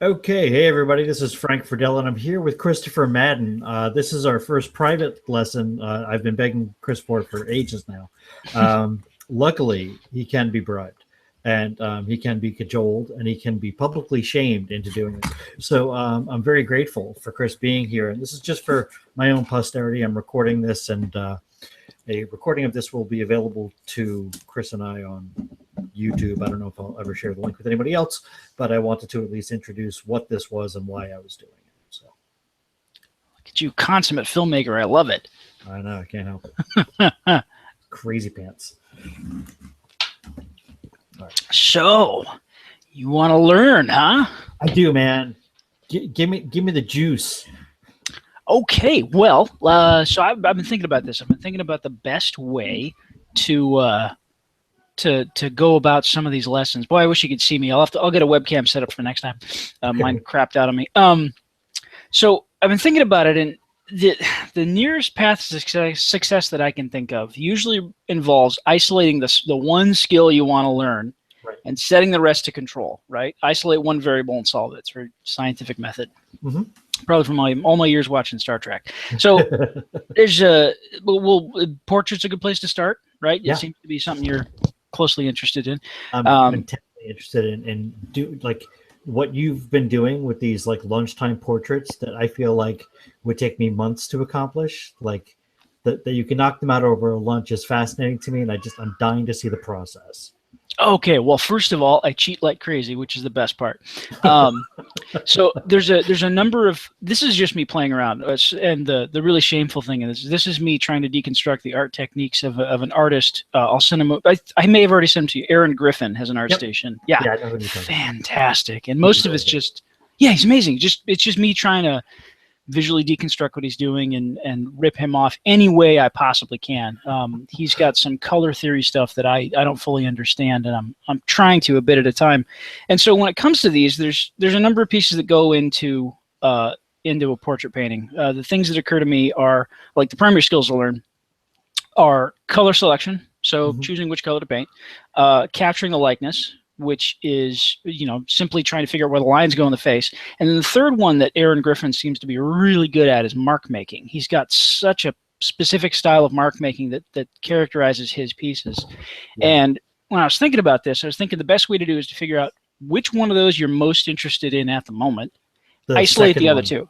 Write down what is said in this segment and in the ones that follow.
Okay, hey everybody, this is Frank Friedel, and I'm here with Christopher Madden. This is our first private lesson. I've been begging Chris for ages now. Luckily, he can be bribed, and he can be cajoled, and he can be publicly shamed into doing it. So I'm very grateful for Chris being here, and this is just for my own posterity. I'm recording this, and a recording of this will be available to Chris and I on YouTube. I don't know if I'll ever share the link with anybody else, but I wanted to at least introduce what this was and why I was doing it. So, look at you, consummate filmmaker. I love it. I know, I can't help it. Crazy pants. Right. So, you want to learn, huh? I do, man. Give me the juice. Okay, well, so I've been thinking about this. I've been thinking about the best way to go about some of these lessons. Boy, I wish you could see me. I'll get a webcam set up for next time. Mine crapped out on me. So I've been thinking about it, and the nearest path to success that I can think of usually involves isolating the one skill you want to learn, right, and setting the rest to control. Right? Isolate one variable and solve it. It's a very scientific method. Mm-hmm. Probably from all my years watching Star Trek. So there's portrait's a good place to start, right? Yeah. It seems to be something you're closely interested in. I'm intensely interested in like what you've been doing with these like lunchtime portraits that I feel like would take me months to accomplish. Like that you can knock them out over lunch is fascinating to me, and I'm dying to see the process. Okay, well, first of all, I cheat like crazy, which is the best part. So there's a number of, this is just me playing around, and the really shameful thing is this is me trying to deconstruct the art techniques of an artist. I'll send him. I may have already sent him to you. Aaron Griffin has an art station. Yeah, I know who you're talking about. Fantastic, and most of it's just, yeah, he's amazing. It's just me trying to visually deconstruct what he's doing and rip him off any way I possibly can. He's got some color theory stuff that I don't fully understand, and I'm trying to a bit at a time. And so when it comes to these, there's a number of pieces that go into a portrait painting. The things that occur to me are, like, the primary skills to learn are color selection, so choosing which color to paint, capturing the likeness, which is, simply trying to figure out where the lines go in the face. And then the third one that Aaron Griffin seems to be really good at is mark making. He's got such a specific style of mark making that characterizes his pieces. Yeah. And when I was thinking about this, I was thinking the best way to do is to figure out which one of those you're most interested in at the moment. Isolate the other two.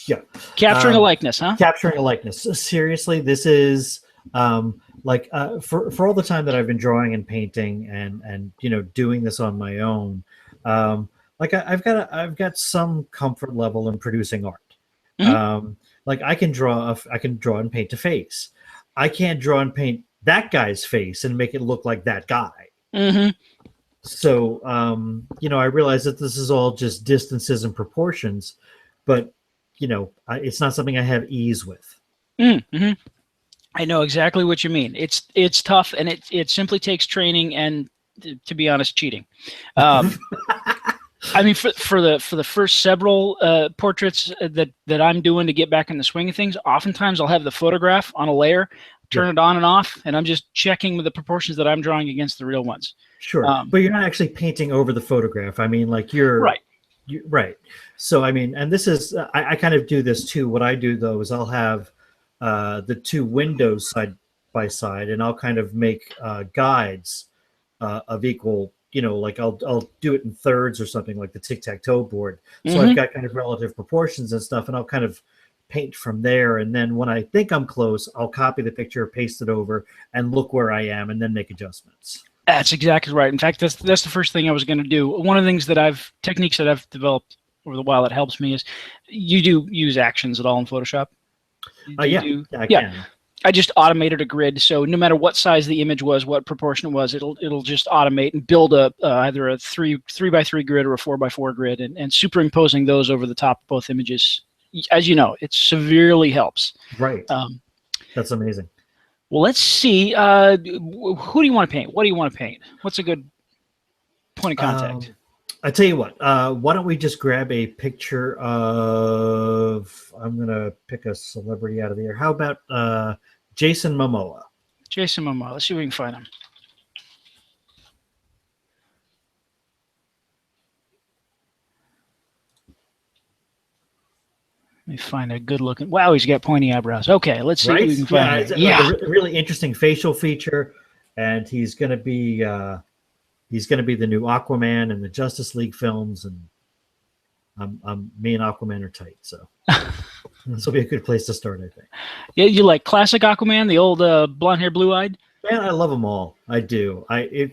Yeah. Capturing a likeness, huh? Capturing a likeness. Seriously, this is for all the time that I've been drawing and painting and doing this on my own, I've got some comfort level in producing art. Like I can draw and paint a face. I can't draw and paint that guy's face and make it look like that guy. So I realize that this is all just distances and proportions, but it's not something I have ease with. I know exactly what you mean. It's tough, and it simply takes training and, to be honest, cheating. I mean, for the first several portraits that I'm doing to get back in the swing of things, oftentimes I'll have the photograph on a layer, turn it on and off, and I'm just checking with the proportions that I'm drawing against the real ones. Sure, but you're not actually painting over the photograph. I mean, like right. Right. So I mean, and this is I kind of do this too. What I do though is I'll have the two windows side by side, and I'll kind of make guides of equal, like I'll do it in thirds or something, like the tic-tac-toe board. So I've got kind of relative proportions and stuff, and I'll kind of paint from there. And then when I think I'm close, I'll copy the picture, paste it over, and look where I am, and then make adjustments. That's exactly right. In fact, that's the first thing I was going to do. One of the things techniques that I've developed over the while that helps me is, you do use actions at all in Photoshop? I can. I just automated a grid, so no matter what size the image was, what proportion it was, it'll just automate and build either a 3x3 grid or a 4x4 grid, and superimposing those over the top of both images. As you know, it severely helps. Right. That's amazing. Well, let's see. Who do you want to paint? What do you want to paint? What's a good point of contact? I tell you what, why don't we just grab a picture of, I'm going to pick a celebrity out of the air. How about Jason Momoa? Jason Momoa. Let's see if we can find him. me find a good looking. Wow, he's got pointy eyebrows. Okay, let's see what we can find. It's like a really interesting facial feature, and he's going to be the new Aquaman in the Justice League films, and me and Aquaman are tight, so this will be a good place to start, I think. Yeah, you like classic Aquaman, the old blonde hair, blue eyed? Man, I love them all. I do. I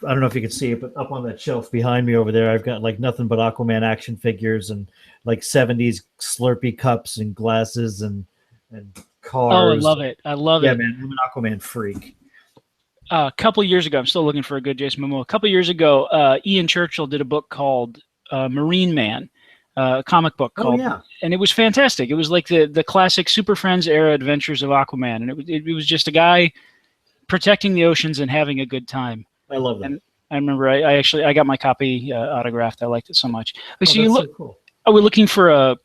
don't know if you can see it, but up on that shelf behind me over there, I've got like nothing but Aquaman action figures and like 70s Slurpee cups and glasses and cars. Oh, I love it. I love it. Yeah, man, I'm an Aquaman freak. A couple years ago, I'm still looking for a good Jason Momoa. A couple years ago, Ian Churchill did a book called Marine Man, a comic book called, and it was fantastic. It was like the classic Super Friends era adventures of Aquaman, and it was just a guy protecting the oceans and having a good time. I love that. And I remember I got my copy autographed. I liked it so much. So you look. So cool. Are we looking for a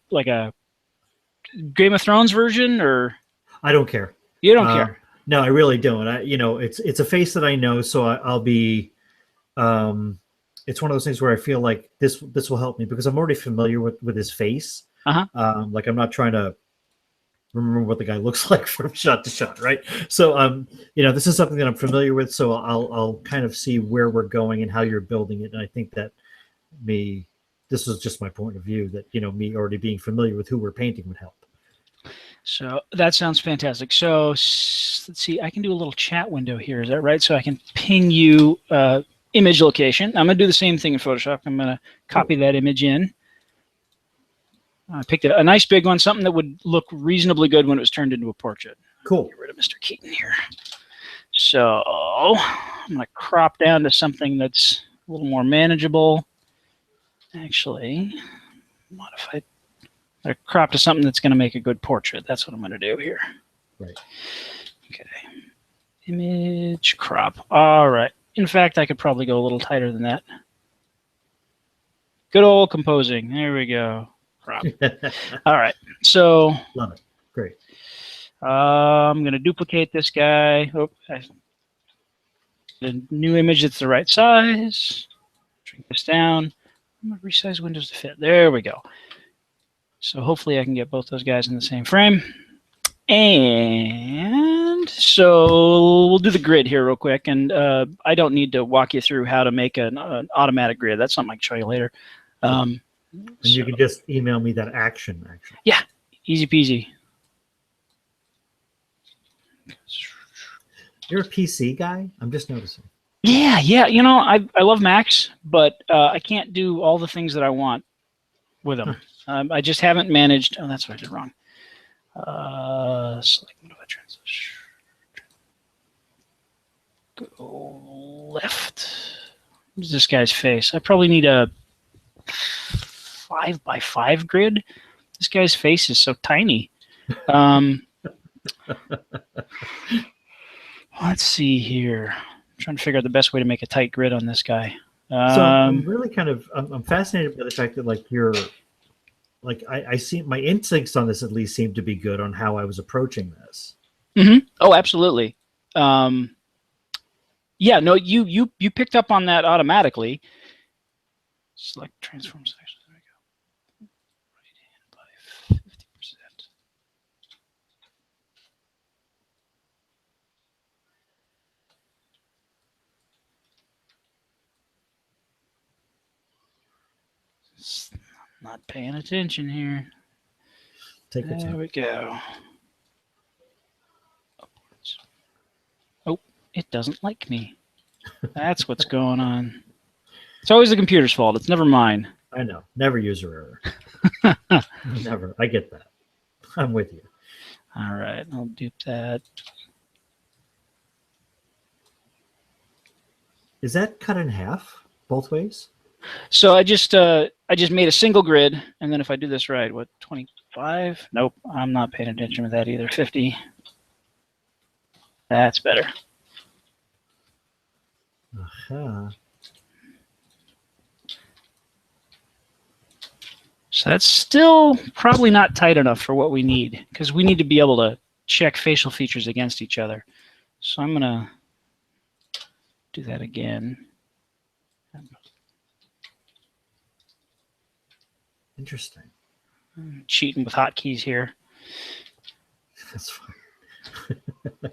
Game of Thrones version, or? I don't care. You don't care. No, I really don't. It's a face that I know, so I'll be. It's one of those things where I feel like this will help me because I'm already familiar with his face. Like I'm not trying to remember what the guy looks like from shot to shot, right? So this is something that I'm familiar with, so I'll kind of see where we're going and how you're building it, and I think that this is just my point of view that me already being familiar with who we're painting would help. So that sounds fantastic. So let's see, I can do a little chat window here. Is that right? So I can ping you image location. I'm going to do the same thing in Photoshop. I'm going to copy that image in. I picked a nice big one, something that would look reasonably good when it was turned into a portrait. Cool. Get rid of Mr. Keaton here. So I'm going to crop down to something that's a little more manageable. Actually, modify. I crop to something that's going to make a good portrait. That's what I'm going to do here. Right. Okay. Image crop. All right. In fact, I could probably go a little tighter than that. Good old composing. There we go. Crop. All right. So. Love it. Great. I'm going to duplicate this guy. The new image that's the right size. Shrink this down. I'm going to resize windows to fit. There we go. So hopefully I can get both those guys in the same frame. And so we'll do the grid here real quick. And I don't need to walk you through how to make an automatic grid. That's something I can show you later. And you can just email me that action. Yeah, easy peasy. You're a PC guy? I'm just noticing. Yeah. I love Macs, but I can't do all the things that I want with them. I just haven't managed. Oh, that's what I did wrong. Select modify transition. Go left. What's this guy's face? I probably need a 5x5 grid. This guy's face is so tiny. Let's see here. I'm trying to figure out the best way to make a tight grid on this guy. So I'm really I'm fascinated by the fact that I see my instincts on this at least seem to be good on how I was approaching this. Mm-hmm. Oh, absolutely. Yeah, no, you picked up on that automatically. Select transform section. There we go. Right hand by 50%. Not paying attention here. Take your time. There we go. Upwards. Oh, it doesn't like me. That's what's going on. It's always the computer's fault. It's never mine. I know. Never user error. Never. I get that. I'm with you. All right. I'll dupe that. Is that cut in half both ways? So I just made a single grid, and then if I do this right, what, 25? Nope, I'm not paying attention with that either. 50. That's better. So that's still probably not tight enough for what we need, because we need to be able to check facial features against each other. So I'm going to do that again. Interesting. Cheating with hotkeys here. That's fine.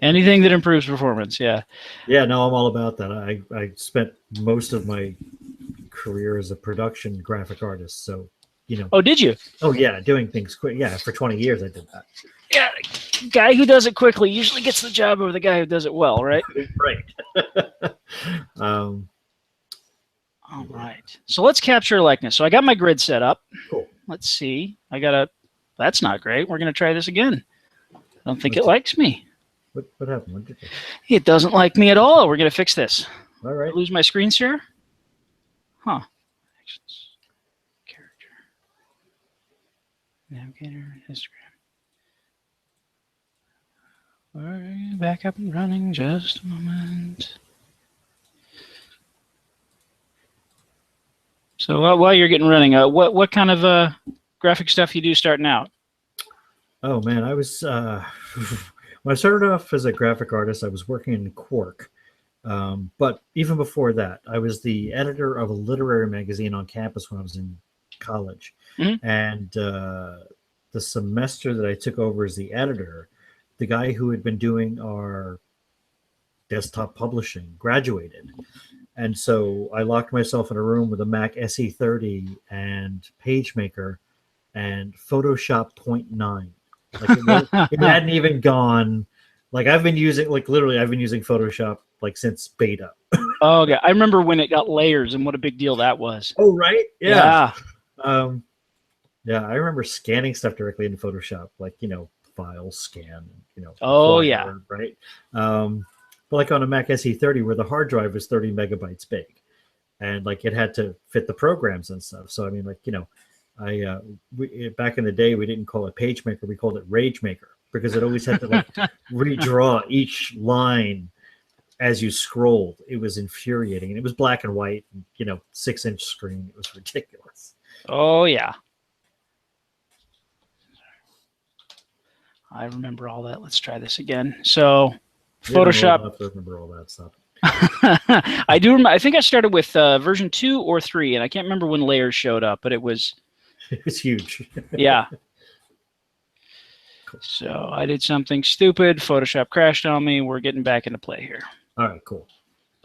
Anything that improves performance, yeah. Yeah, no, I'm all about that. I spent most of my career as a production graphic artist, so Oh, did you? Oh yeah, doing things quick. Yeah, for 20 years I did that. Yeah, guy who does it quickly usually gets the job over the guy who does it well, right? Right. All right. So let's capture a likeness. So I got my grid set up. Cool. Let's see. That's not great. We're going to try this again. I don't think it likes me. What happened? What did It doesn't like me at all. We're going to fix this. All right. Did I lose my screen share? Huh. Actions. Character. Navigator. Histogram. All right, back up and running. Just a moment. So while you're getting running, what kind of graphic stuff you do starting out? Oh man, I was when I started off as a graphic artist, I was working in Quark. But even before that, I was the editor of a literary magazine on campus when I was in college. Mm-hmm. And the semester that I took over as the editor, the guy who had been doing our desktop publishing graduated. And so I locked myself in a room with a Mac SE30 and PageMaker and Photoshop 0.9. Like it hadn't even gone. Like I've been using Photoshop like since beta. Oh, yeah. I remember when it got layers and what a big deal that was. Oh, right. Yeah. Yeah. I remember scanning stuff directly into Photoshop, like, file scan, Oh, flyer, yeah. Right. But like on a Mac SE30 where the hard drive was 30 megabytes big and like it had to fit the programs and stuff. So, I mean, like, back in the day, we didn't call it PageMaker. We called it Rage Maker because it always had to like redraw each line as you scrolled. It was infuriating. And it was black and white, 6-inch screen. It was ridiculous. Oh, yeah. I remember all that. Let's try this again. So Photoshop. I remember all that stuff. I do remember. I think I started with version 2 or 3, and I can't remember when layers showed up, but it was huge. Yeah. Cool. So I did something stupid. Photoshop crashed on me. We're getting back into play here. All right, cool.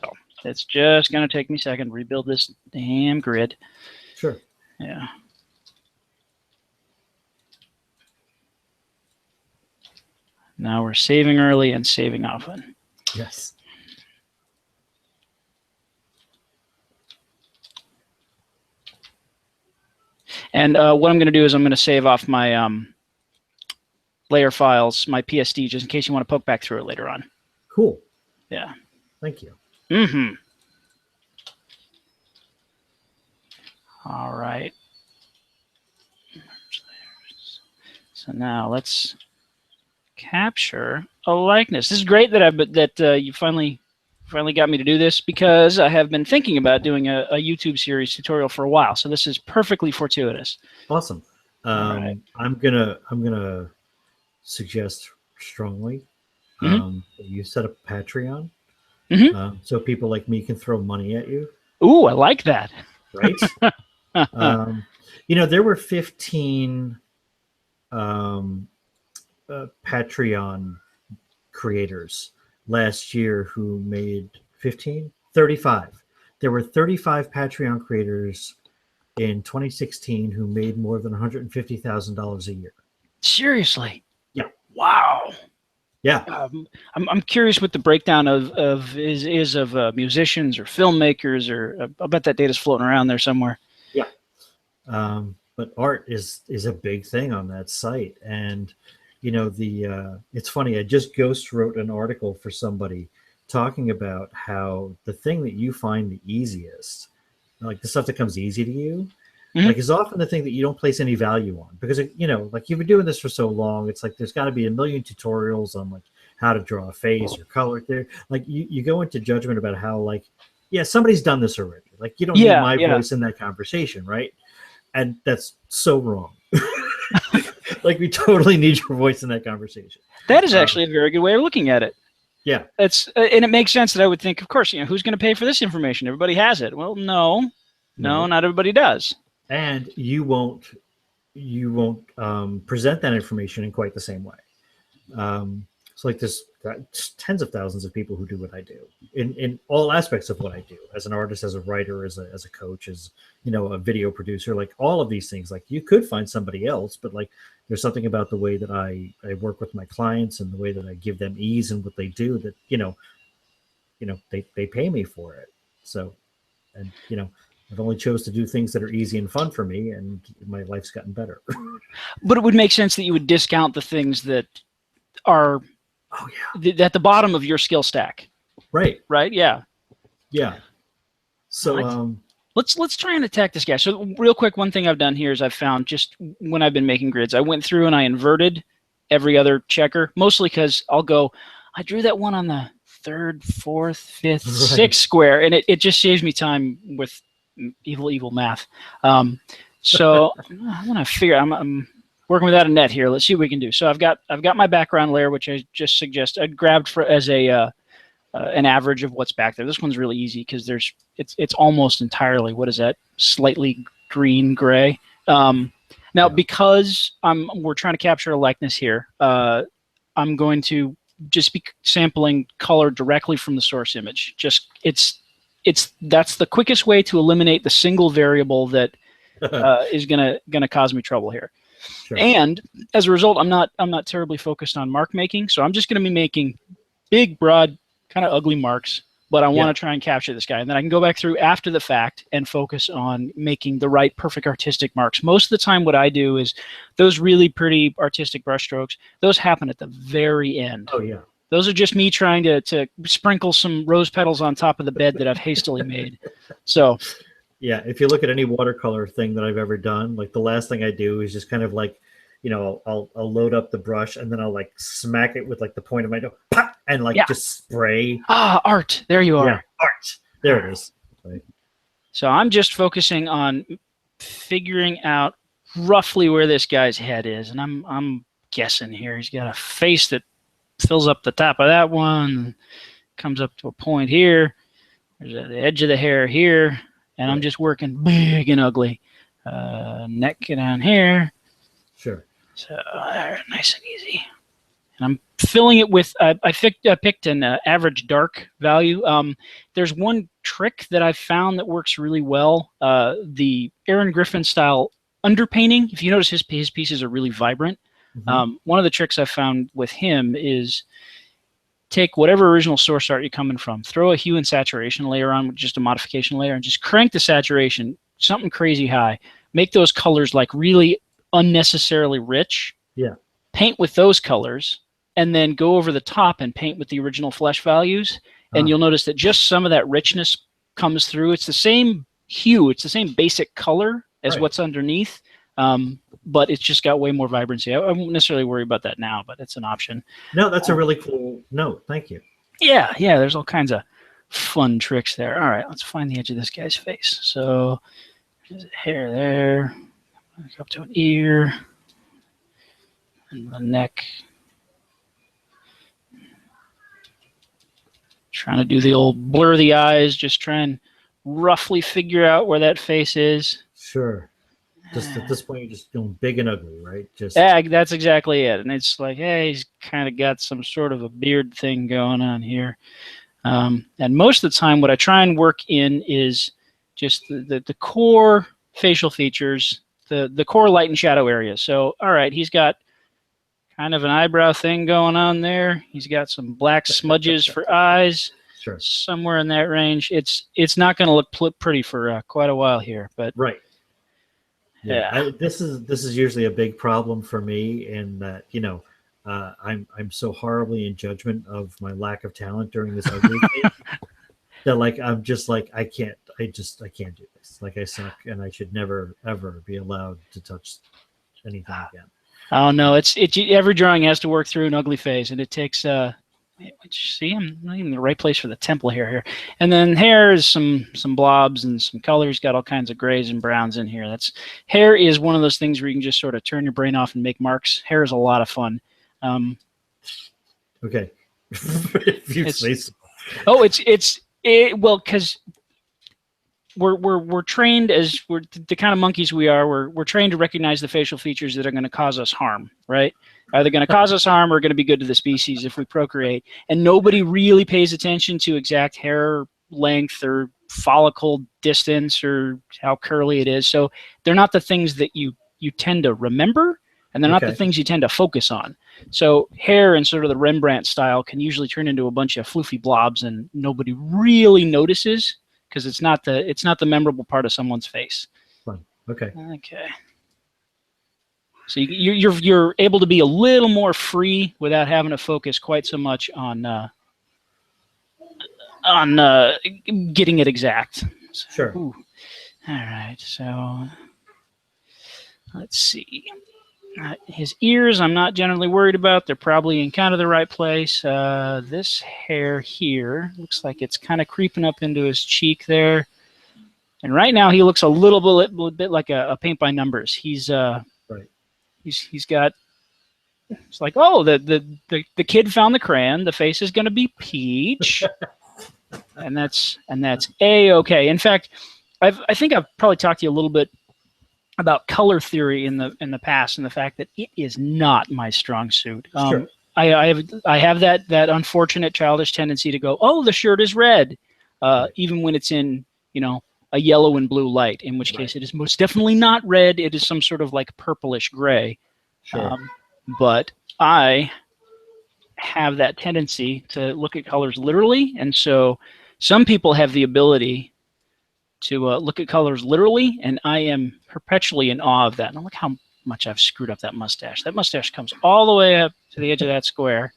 So it's just going to take me a second to rebuild this damn grid. Sure. Yeah. Now we're saving early and saving often. Yes. And what I'm going to do is I'm going to save off my layer files, my PSD, just in case you want to poke back through it later on. Cool. Yeah. Thank you. Mm-hmm. All right. So now let's capture a likeness. This is great that you finally got me to do this because I have been thinking about doing a YouTube series tutorial for a while. So this is perfectly fortuitous. Awesome. Right. I'm gonna suggest strongly that you set up Patreon, so people like me can throw money at you. Ooh, I like that. Right. There were 15 Patreon creators last year who made 35. There were 35 Patreon creators in 2016 who made more than $150,000 a year. Seriously? Yeah. Wow. Yeah. I'm curious what the breakdown of musicians or filmmakers, or I bet that data's floating around there somewhere. Yeah. But art is a big thing on that site. And it's funny, I just ghost wrote an article for somebody talking about how the thing that you find the easiest, like the stuff that comes easy to you, like is often the thing that you don't place any value on because, like you've been doing this for so long. It's like, there's got to be a million tutorials on like how to draw a face or color there. Like you go into judgment about how like, yeah, somebody's done this already. Like you don't need my voice in that conversation. Right. And that's so wrong. Like we totally need your voice in that conversation. That is actually a very good way of looking at it. Yeah. And it makes sense that I would think, of course, who's going to pay for this information? Everybody has it. Well, no, not everybody does. And you won't you won't present that information in quite the same way. So like there's tens of thousands of people who do what I do in all aspects of what I do, as an artist, as a writer, as a coach, as a video producer, like all of these things. Like you could find somebody else, but like there's something about the way that I work with my clients and the way that I give them ease in what they do that they pay me for it. So, and I've only chose to do things that are easy and fun for me, and my life's gotten better. But it would make sense that you would discount the things that are at the bottom of your skill stack. Right. Yeah. So let's try and attack this guy. So real quick, one thing I've done here is I've found, just when I've been making grids, I went through and I inverted every other checker, mostly because I drew that one on the third, fourth, fifth, sixth square, and it just saves me time with evil math. So I want to figure. I'm working without a net here. Let's see what we can do. So I've got my background layer, which I just suggest I grabbed as an average of what's back there. This one's really easy because it's almost entirely, what is that? Slightly green gray. Now because we're trying to capture a likeness here, I'm going to just be sampling color directly from the source image. That's the quickest way to eliminate the single variable that is gonna cause me trouble here. Sure. And as a result, I'm not terribly focused on mark making, so I'm just going to be making big, broad, kind of ugly marks, but I want to try and capture this guy. And then I can go back through after the fact and focus on making the right perfect artistic marks. Most of the time what I do is those really pretty artistic brushstrokes, those happen at the very end. Oh, yeah. Those are just me trying to sprinkle some rose petals on top of the bed that I've hastily made. So... yeah, if you look at any watercolor thing that I've ever done, like the last thing I do is just kind of like, I'll load up the brush and then I'll like smack it with like the point of my nose, pop, and like just spray. Art. There you are. Yeah, art. There it is. Right. So I'm just focusing on figuring out roughly where this guy's head is, and I'm guessing here. He's got a face that fills up the top of that one, comes up to a point here. There's the edge of the hair here. And I'm just working big and ugly. Neck down here. Sure. So nice and easy. And I'm filling it with, I picked an average dark value. There's one trick that I've found that works really well. The Aaron Griffin style underpainting. If you notice, his pieces are really vibrant. Mm-hmm. One of the tricks I've found with him is take whatever original source art you're coming from, throw a hue and saturation layer on, just a modification layer, and just crank the saturation something crazy high. Make those colors like really unnecessarily rich. Yeah. Paint with those colors, and then go over the top and paint with the original flesh values. And you'll notice that just some of that richness comes through. It's the same hue. It's the same basic color as what's underneath. But it's just got way more vibrancy. I won't necessarily worry about that now, but it's an option. No, that's a really cool note. Thank you. Yeah, there's all kinds of fun tricks there. All right, let's find the edge of this guy's face. So there's a hair there. Up to an ear. And the neck. Trying to do the old blur the eyes, just try and roughly figure out where that face is. Sure. Just at this point, you're just doing big and ugly, right? That's exactly it. And it's like, hey, he's kind of got some sort of a beard thing going on here. And most of the time, what I try and work in is just the core facial features, the core light and shadow areas. So, all right, he's got kind of an eyebrow thing going on there. He's got some black smudges for eyes. Sure. Somewhere in that range. It's not going to look pretty for quite a while here, but right. Yeah, this is usually a big problem for me in that I'm so horribly in judgment of my lack of talent during this ugly thing that like I'm just like I can't do this. Like I suck, and I should never ever be allowed to touch anything again. Oh no, it's every drawing has to work through an ugly phase, and it takes see, I'm not even in the right place for the temple hair here. And then hair is some blobs and some colors, got all kinds of grays and browns in here. Hair is one of those things where you can just sort of turn your brain off and make marks. Hair is a lot of fun. Okay. If you say so. Oh, well, because we're trained as we're the kind of monkeys we are. We're trained to recognize the facial features that are going to cause us harm, right? Either going to cause us harm or going to be good to the species if we procreate. And nobody really pays attention to exact hair length or follicle distance or how curly it is. So they're not the things that you tend to remember, and they're not the things you tend to focus on. So hair in sort of the Rembrandt style can usually turn into a bunch of floofy blobs, and nobody really notices because it's not the memorable part of someone's face. Fine. Okay. Okay. So you're able to be a little more free without having to focus quite so much on getting it exact. So, Sure. Ooh. All right. So let's see. His ears, I'm not generally worried about. They're probably in kind of the right place. This hair here looks like it's kind of creeping up into his cheek there. And right now he looks a little bit like a paint by numbers. He's Right. He's got. It's like, oh, the kid found the crayon. The face is going to be peach, and that's A-okay. In fact, I think I've probably talked to you a little bit about color theory in the past, and the fact that it is not my strong suit. Sure. I have that unfortunate childish tendency to go, oh, the shirt is red, even when it's in a yellow and blue light. In which case, it is most definitely not red. It is some sort of like purplish gray. Sure. But I have that tendency to look at colors literally, and so some people have the ability to look at colors literally, and I am perpetually in awe of that. And look how much I've screwed up that mustache. That mustache comes all the way up to the edge of that square,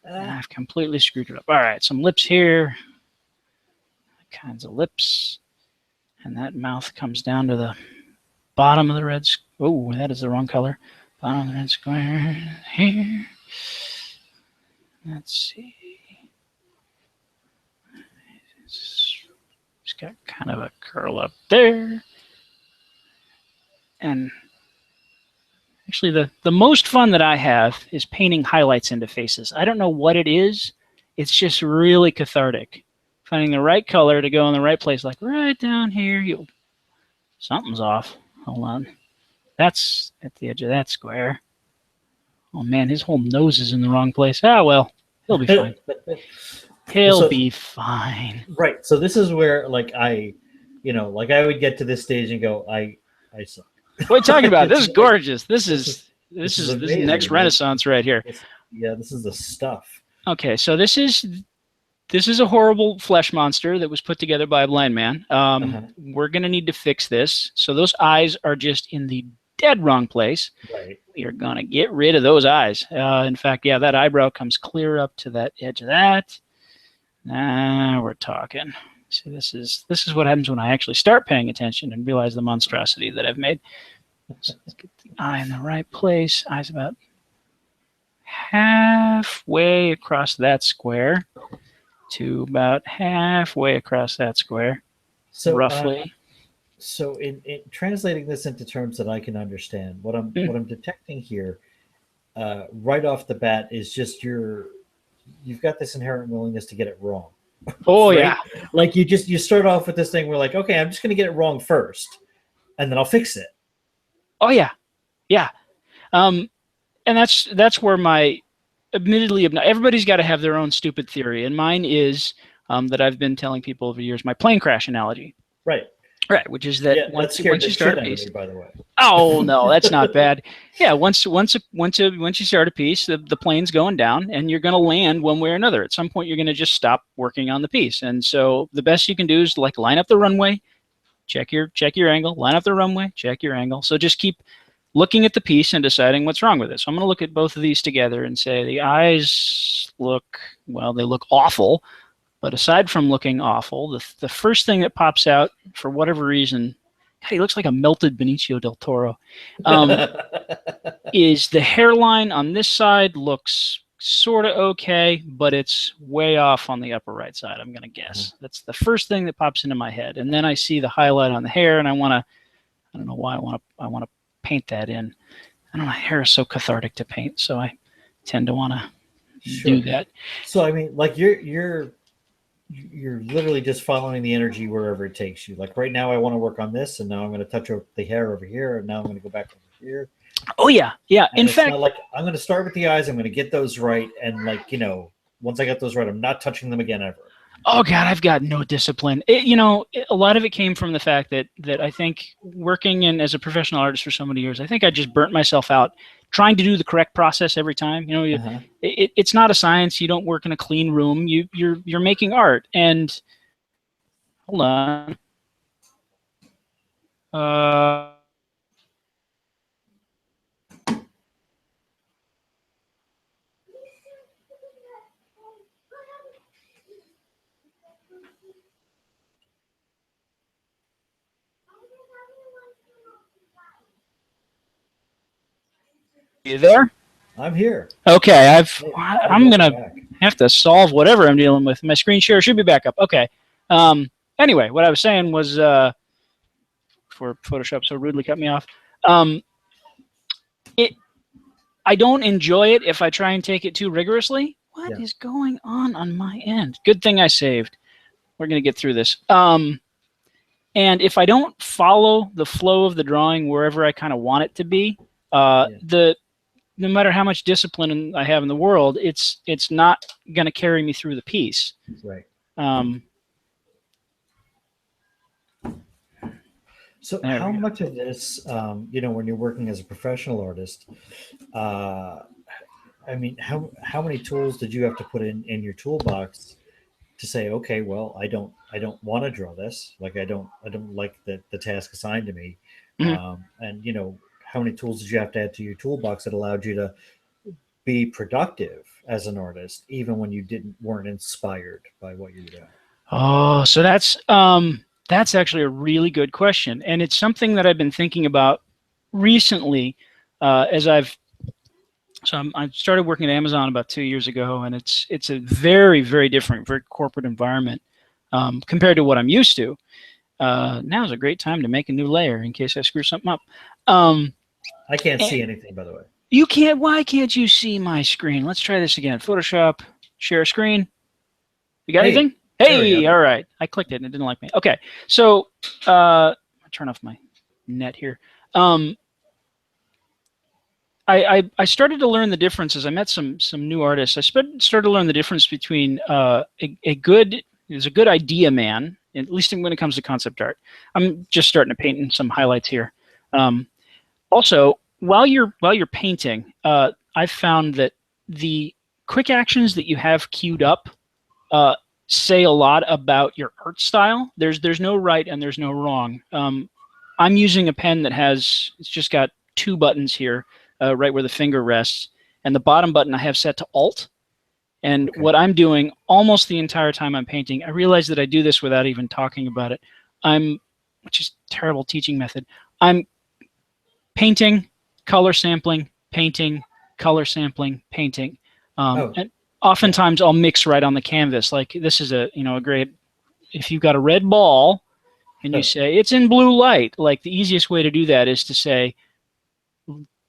and I've completely screwed it up. All right, some lips here, kinds of lips, and that mouth comes down to the bottom of the red. Oh, that is the wrong color. Bottom of the red square here. Let's see. It's got kind of a curl up there. And actually, the most fun that I have is painting highlights into faces. I don't know what it is. It's just really cathartic. Finding the right color to go in the right place, like right down here. Something's off. Hold on. That's at the edge of that square. Oh, man, his whole nose is in the wrong place. Ah, well, he'll be fine. He'll be fine. Right. So this is where, like, I would get to this stage and go, I suck. What are you talking about? This is gorgeous. This is next Renaissance right here. This is the stuff. Okay, so this is a horrible flesh monster that was put together by a blind man. We're going to need to fix this. So those eyes are just in the dead wrong place. Right. We are going to get rid of those eyes. In fact, that eyebrow comes clear up to that edge of that. Now we're talking. See, this is what happens when I actually start paying attention and realize the monstrosity that I've made. So let's get the eye in the right place. Eyes about halfway across that square to about halfway across that square, so roughly. So in translating this into terms that I can understand, what I'm detecting here right off the bat is just you've got this inherent willingness to get it wrong. Oh, right? yeah. Like you start off with this thing where like, okay, I'm just going to get it wrong first, and then I'll fix it. Oh, yeah. Yeah. And that's where admittedly, everybody's got to have their own stupid theory. And mine is that I've been telling people over the years, my plane crash analogy. Right. Right, which is that once you start a piece, by the way. Oh no, that's not bad. Yeah, once you start a piece, the plane's going down, and you're going to land one way or another. At some point, you're going to just stop working on the piece, and so the best you can do is like line up the runway, check your angle, line up the runway, check your angle. So just keep looking at the piece and deciding what's wrong with it. So I'm going to look at both of these together and say the eyes look awful. But aside from looking awful, the first thing that pops out, for whatever reason, God, he looks like a melted Benicio del Toro, is the hairline on this side looks sort of okay, but it's way off on the upper right side, I'm going to guess. That's the first thing that pops into my head. And then I see the highlight on the hair, and I don't know why I want to paint that in. I don't know, hair is so cathartic to paint, so I tend to want to do that. So, I mean, like you're you're literally just following the energy wherever it takes you. Like right now, I want to work on this, and now I'm going to touch the hair over here, and now I'm going to go back over here. Oh yeah, yeah. And In it's fact, not like I'm going to start with the eyes. I'm going to get those right, and like once I get those right, I'm not touching them again ever. oh God, I've got no discipline. A lot of it came from the fact that I think working as a professional artist for so many years, I think I just burnt myself out trying to do the correct process every time. It's not a science. You don't work in a clean room. You're making art. And hold on. You there? I'm here. Okay, I'm gonna back. have to solve whatever I'm dealing with. My screen share should be back up. Okay. Anyway, what I was saying was before Photoshop so rudely cut me off. I don't enjoy it if I try and take it too rigorously. What is going on my end? Good thing I saved. We're gonna get through this. And if I don't follow the flow of the drawing wherever I kind of want it to be, no matter how much discipline I have in the world, it's not going to carry me through the piece. Right. So how much of this, when you're working as a professional artist, I mean, how many tools did you have to put in your toolbox to say, okay, well, I don't want to draw this. Like I don't like the task assigned to me. Mm-hmm. And how many tools did you have to add to your toolbox that allowed you to be productive as an artist, even when you weren't inspired by what you were doing? Oh, so that's actually a really good question, and it's something that I've been thinking about recently. I started working at Amazon about 2 years ago, and it's a very, very different, very corporate environment compared to what I'm used to. Now is a great time to make a new layer in case I screw something up. I can't see anything, by the way. You can't. Why can't you see my screen? Let's try this again. Photoshop, share screen. You got anything? Hey, all right. I clicked it and it didn't like me. Okay, so I'll turn off my net here. I started to learn the differences. I met some new artists. I started to learn the difference between a good idea man, at least when it comes to concept art. I'm just starting to paint in some highlights here. Also, while you're painting, I've found that the quick actions that you have queued up say a lot about your art style. There's no right and there's no wrong. I'm using a pen that it's just got 2 buttons here, right where the finger rests, and the bottom button I have set to Alt. And what I'm doing almost the entire time I'm painting, I realize that I do this without even talking about it. Which is a terrible teaching method. I'm painting, color sampling, painting, color sampling, painting. And oftentimes I'll mix right on the canvas. Like this is a great, if you've got a red ball and you say it's in blue light, like the easiest way to do that is to say,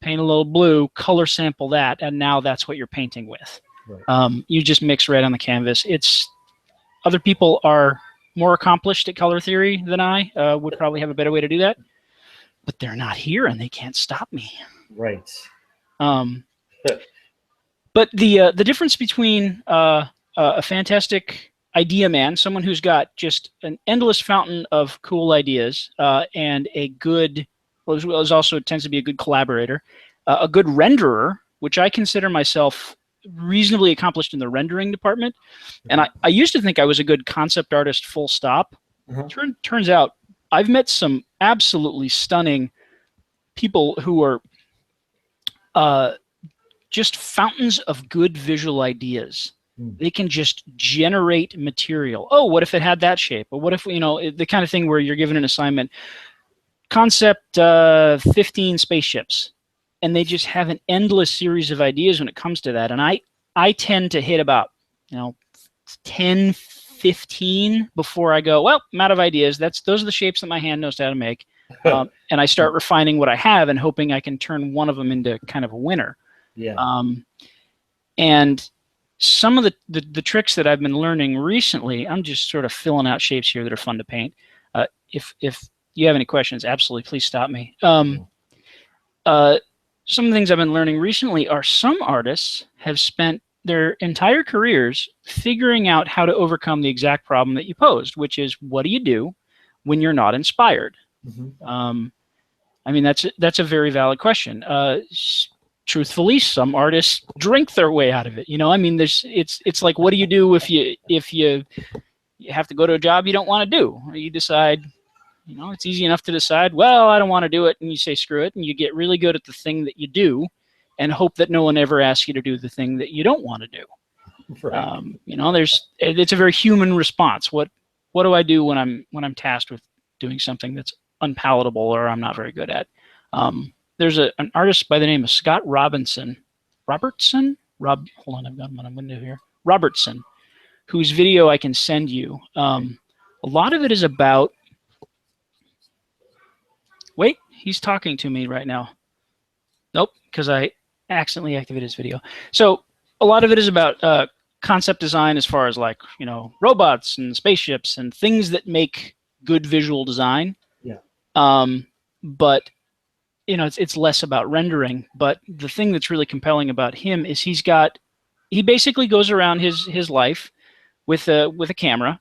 paint a little blue, color sample that, and now that's what you're painting with. Right. You just mix right on the canvas. Other people are more accomplished at color theory than I would probably have a better way to do that, but they're not here and they can't stop me. Right. But the difference between a fantastic idea man, someone who's got just an endless fountain of cool ideas, and a good, also tends to be a good collaborator, a good renderer, which I consider myself reasonably accomplished in the rendering department. And I used to think I was a good concept artist full stop. Turns out I've met some absolutely stunning people who are just fountains of good visual ideas. They can just generate material. Oh, what if it had that shape? Or what if, the kind of thing where you're given an assignment, concept 15 spaceships, and they just have an endless series of ideas when it comes to that. And I tend to hit about 10, 15 before I go, well, I'm out of ideas. Those are the shapes that my hand knows how to make. And I start refining what I have and hoping I can turn one of them into kind of a winner. Yeah. And some of the tricks that I've been learning recently, I'm just sort of filling out shapes here that are fun to paint. If you have any questions, absolutely, please stop me. Some of the things I've been learning recently are some artists have spent their entire careers figuring out how to overcome the exact problem that you posed, which is, what do you do when you're not inspired? Mm-hmm. I mean, that's a very valid question. Truthfully, some artists drink their way out of it. I mean, it's like, what do you do if you have to go to a job you don't want to do? You decide, it's easy enough to decide, well, I don't want to do it, and you say screw it, and you get really good at the thing that you do, and hope that no one ever asks you to do the thing that you don't want to do. Right. It's a very human response. What do I do when I'm tasked with doing something that's unpalatable or I'm not very good at? There's an artist by the name of Scott Robertson, hold on, I've got him on a window here. Robertson, whose video I can send you. A lot of it is about. Wait, he's talking to me right now. Nope, because I accidentally activated his video. So a lot of it is about concept design, as far as like robots and spaceships and things that make good visual design. Yeah. But it's less about rendering. But the thing that's really compelling about him is he basically goes around his life with a camera,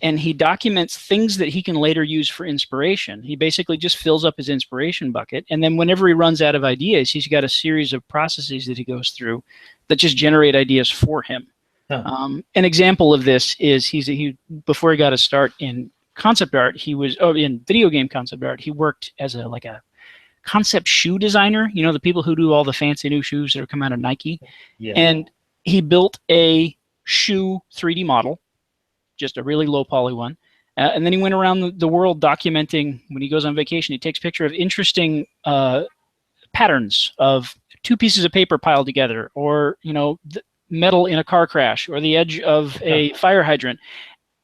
and he documents things that he can later use for inspiration. He basically just fills up his inspiration bucket, and then whenever he runs out of ideas, he's got a series of processes that he goes through that just generate ideas for him. Huh. An example of this is he before he got his start in concept art, in video game concept art, he worked as a concept shoe designer. The people who do all the fancy new shoes that are come out of Nike. Yeah. And he built a shoe 3D model, just a really low poly one. And then he went around the world documenting, when he goes on vacation, he takes picture of interesting patterns of two pieces of paper piled together, or, metal in a car crash, or the edge of a fire hydrant.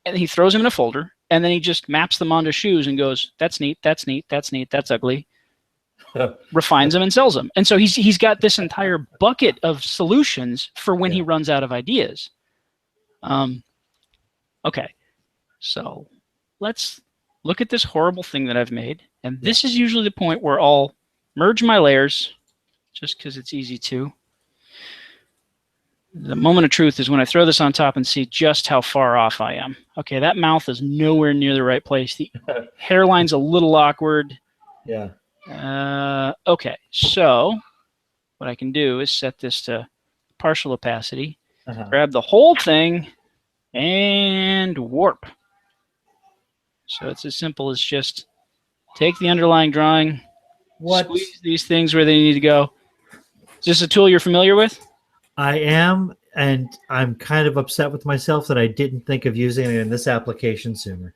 And he throws them in a folder, and then he just maps them onto shoes and goes, that's neat, that's neat, that's neat, that's ugly. Refines them and sells them. And so he's got this entire bucket of solutions for when he runs out of ideas. Okay, so let's look at this horrible thing that I've made. And this is usually the point where I'll merge my layers, just because it's easy to. The moment of truth is when I throw this on top and see just how far off I am. Okay, that mouth is nowhere near the right place. The hairline's a little awkward. Yeah. Okay, so what I can do is set this to partial opacity, grab the whole thing, and warp. So it's as simple as just take the underlying drawing, squeeze these things where they need to go. Is this a tool you're familiar with? I am, and I'm kind of upset with myself that I didn't think of using it in this application sooner.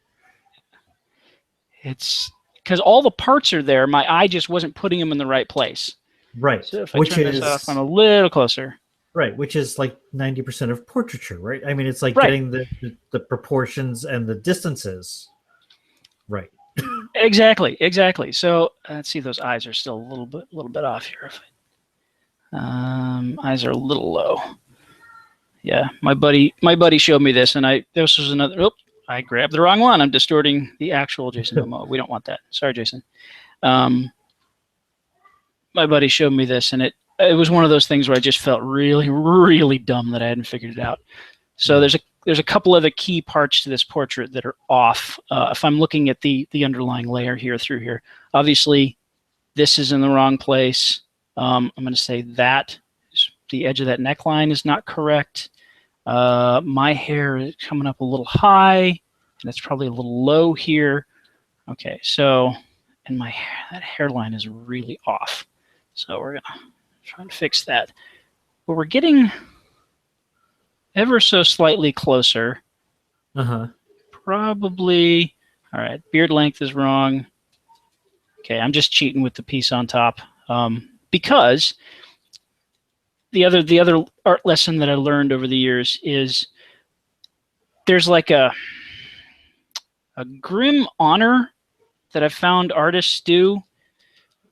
It's because all the parts are there. My eye just wasn't putting them in the right place. Right. So if I turn this off, I'm a little closer. Right, which is like 90% of portraiture, right? I mean, it's like getting the proportions and the distances. Right. Exactly. So let's see, those eyes are still a little bit off here. Eyes are a little low. Yeah, my buddy showed me this, and this was another. Oh, I grabbed the wrong one. I'm distorting the actual Jason Momoa. We don't want that. Sorry, Jason. My buddy showed me this, and it was one of those things where I just felt really, really dumb that I hadn't figured it out. So there's a couple of the key parts to this portrait that are off. If I'm looking at the underlying layer through here, obviously this is in the wrong place. I'm going to say that the edge of that neckline is not correct. My hair is coming up a little high, and it's probably a little low here. Okay, so, and that hairline is really off. So we're going to try and fix that. But we're getting ever so slightly closer. Probably, all right, beard length is wrong. Okay, I'm just cheating with the piece on top. Because the other art lesson that I learned over the years is there's like a grim honor that I've found artists do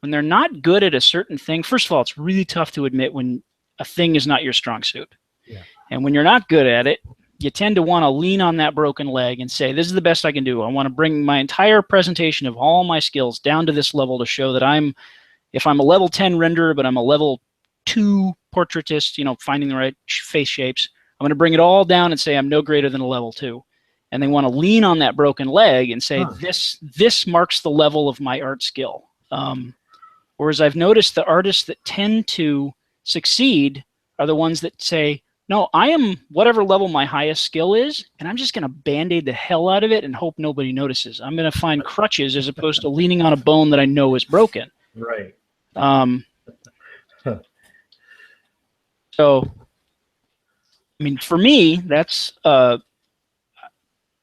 when they're not good at a certain thing. First of all, it's really tough to admit when a thing is not your strong suit. Yeah. And when you're not good at it, you tend to want to lean on that broken leg and say, this is the best I can do. I want to bring my entire presentation of all my skills down to this level to show that if I'm a level 10 renderer, but I'm a level 2 portraitist, finding the right face shapes, I'm going to bring it all down and say I'm no greater than a level 2. And they want to lean on that broken leg and say, this marks the level of my art skill. Whereas I've noticed the artists that tend to succeed are the ones that say, no, I am whatever level my highest skill is, and I'm just going to Band-Aid the hell out of it and hope nobody notices. I'm going to find crutches as opposed to leaning on a bone that I know is broken. Right. So, I mean, for me, that's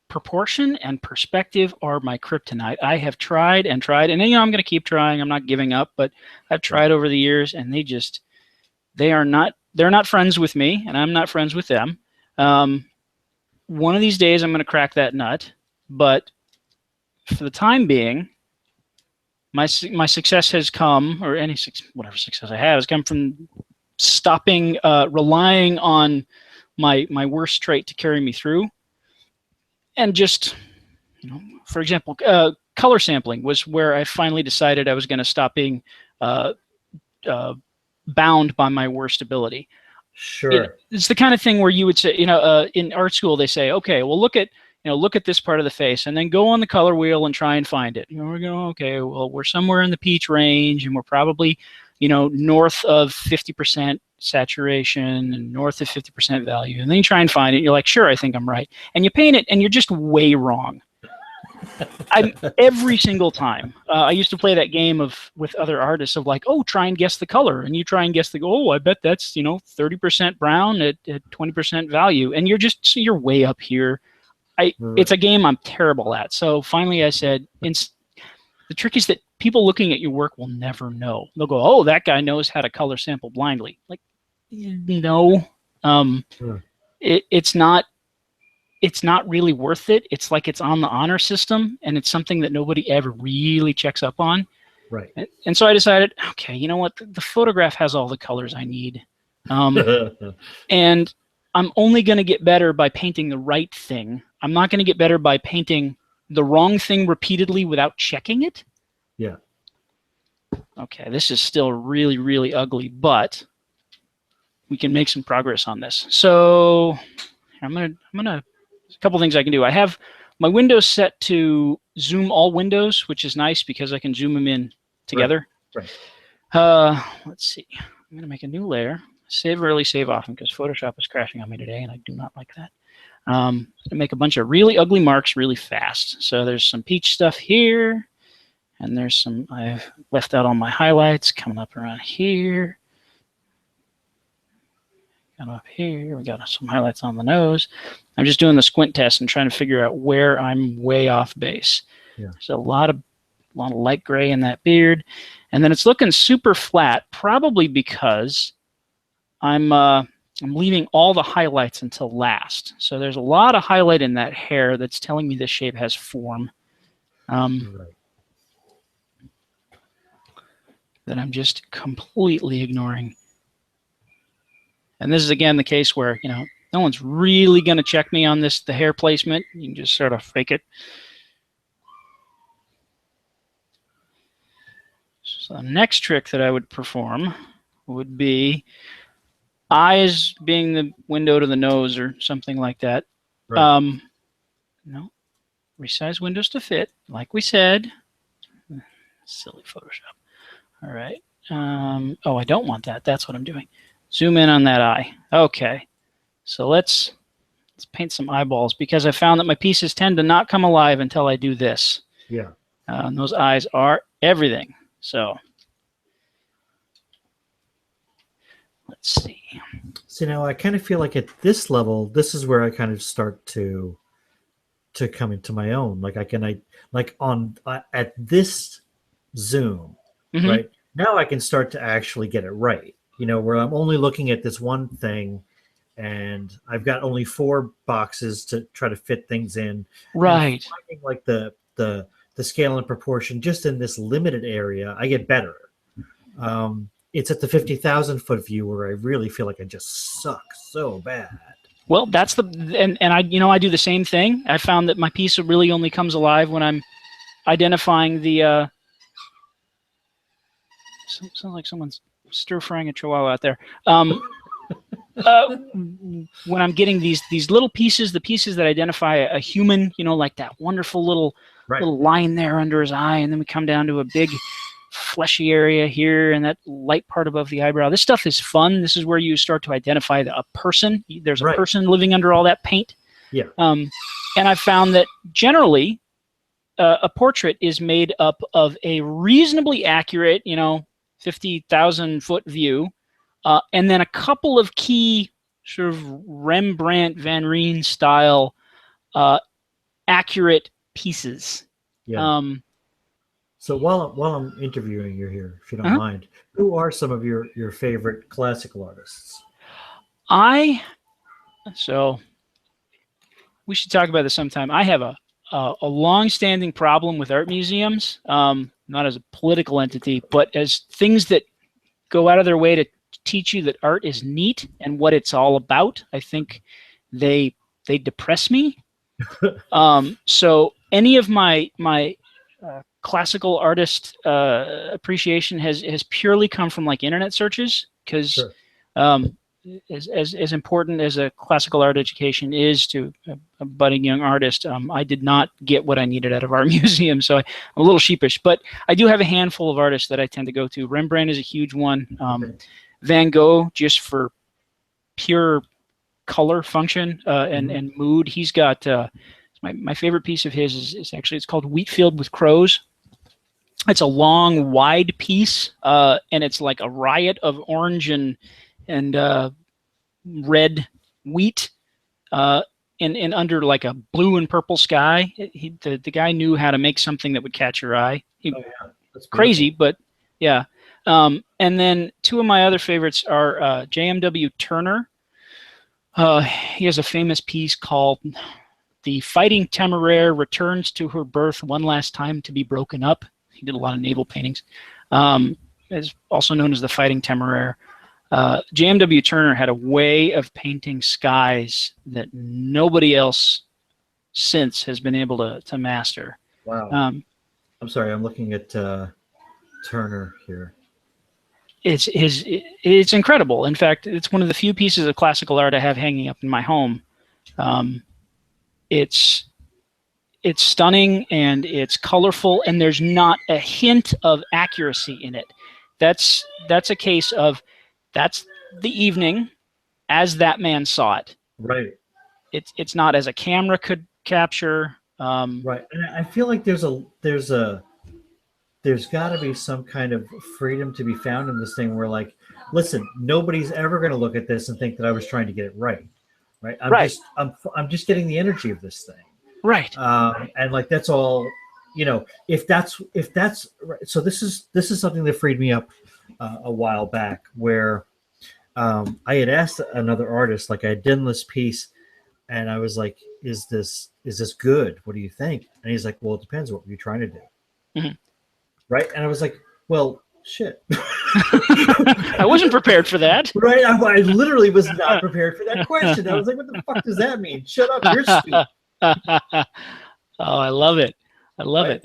proportion and perspective are my kryptonite. I have tried and tried, and I'm going to keep trying. I'm not giving up, but I've tried over the years, and they're not friends with me, and I'm not friends with them. One of these days, I'm going to crack that nut, but for the time being, my success has come, or whatever success I have, has come from stopping relying on my worst trait to carry me through, and just, for example, color sampling was where I finally decided I was going to stop being bound by my worst ability. Sure. It's the kind of thing where you would say, in art school, they say, okay, well, look at this part of the face, and then go on the color wheel and try and find it. We're going, okay, well, we're somewhere in the peach range, and we're probably, north of 50% saturation and north of 50% value. And then you try and find it. And you're like, sure, I think I'm right. And you paint it, and you're just way wrong. Every single time. I used to play that game with other artists of like, oh, try and guess the color, and you try and guess I bet that's 30% brown at 20% value, and you're way up here. It's a game I'm terrible at. So finally, I said, the trick is that people looking at your work will never know. They'll go, oh, that guy knows how to color sample blindly. Like, no, it's not. It's not really worth it. It's like it's on the honor system, and it's something that nobody ever really checks up on. Right. And so I decided, okay, you know what? The photograph has all the colors I need. And I'm only going to get better by painting the right thing. I'm not going to get better by painting the wrong thing repeatedly without checking it. Yeah. Okay, this is still really, really ugly, but we can make some progress on this. So I'm gonna a couple things I can do. I have my windows set to zoom all windows, which is nice because I can zoom them in together. Right. Let's see. I'm going to make a new layer. Save early, save often, because Photoshop is crashing on me today, and I do not like that. I'm going to make a bunch of really ugly marks really fast. So there's some peach stuff here, and there's some I've left out on my highlights coming up around here. Got up here. We got some highlights on the nose. I'm just doing the squint test and trying to figure out where I'm way off base. Yeah. There's a lot of light gray in that beard, and then it's looking super flat, probably because I'm leaving all the highlights until last. So there's a lot of highlight in that hair that's telling me this shape has form. That I'm just completely ignoring. And this is, again, the case where, no one's really going to check me on the hair placement. You can just sort of fake it. So the next trick that I would perform would be eyes being the window to the nose or something like that. Right. No, resize windows to fit, like we said. Silly Photoshop. All right. I don't want that. That's what I'm doing. Zoom in on that eye. Okay. So let's paint some eyeballs, because I found that my pieces tend to not come alive until I do this. Yeah. And those eyes are everything. So let's see. So now I kind of feel like at this level, this is where I kind of start to come into my own. Like at this zoom, right now, I can start to actually get it right. Where I'm only looking at this one thing, and I've got only 4 boxes to try to fit things in. Right. Finding like the scale and proportion just in this limited area, I get better. it's at the 50,000-foot view where I really feel like I just suck so bad. Well, that's and I do the same thing. I found that my piece really only comes alive when I'm identifying the. Sounds like someone's stir frying a chihuahua out there. When I'm getting these little pieces, the pieces that identify a human, like that wonderful little line there under his eye, and then we come down to a big fleshy area here and that light part above the eyebrow. This stuff is fun. This is where you start to identify a person. There's a person living under all that paint. Yeah. And I found that generally a portrait is made up of a reasonably accurate, 50,000-foot view, and then a couple of key sort of Rembrandt Van Rijn style accurate pieces. Yeah. So while I'm interviewing you here, if you don't mind, who are some of your favorite classical artists? So we should talk about this sometime. I have a long-standing problem with art museums, not as a political entity, but as things that go out of their way to teach you that art is neat and what it's all about. I think they depress me. So any of my classical artist appreciation has purely come from like internet searches, because as important as a classical art education is to a budding young artist, I did not get what I needed out of art museum, so I'm a little sheepish. But I do have a handful of artists that I tend to go to. Rembrandt is a huge one. Van Gogh, just for pure color function and mood. He's got my favorite piece of his is actually, it's called Wheatfield with Crows. It's a long, wide piece, and it's like a riot of orange and red wheat, and under like a blue and purple sky. The guy knew how to make something that would catch your eye. That's crazy, but yeah. And then two of my other favorites are J.M.W. Turner. He has a famous piece called "The Fighting Temeraire Returns to Her Birth One Last Time to Be Broken Up." He did a lot of naval paintings. Is also known as the Fighting Temeraire. J.M.W. Turner had a way of painting skies that nobody else since has been able to master. Wow. I'm sorry, I'm looking at Turner here. It's incredible. In fact, it's one of the few pieces of classical art I have hanging up in my home. It's stunning and it's colorful, and there's not a hint of accuracy in it. That's a case of that's the evening as that man saw it. Right. It's not as a camera could capture. Right. And I feel like there's got to be some kind of freedom to be found in this thing where, like, listen, nobody's ever going to look at this and think that I was trying to get it right. Right. I'm just getting the energy of this thing. Right. And like, that's all, if that's so this is something that freed me up a while back, where I had asked another artist, like, I had done this piece and I was like, is this good? What do you think? And he's like, well, it depends. What were you trying to do? Mm-hmm. Right. And I was like, well, shit. I wasn't prepared for that. Right. I literally was not prepared for that question. I was like, what the fuck does that mean? Shut up. You're stupid. Oh, I love it. I love it.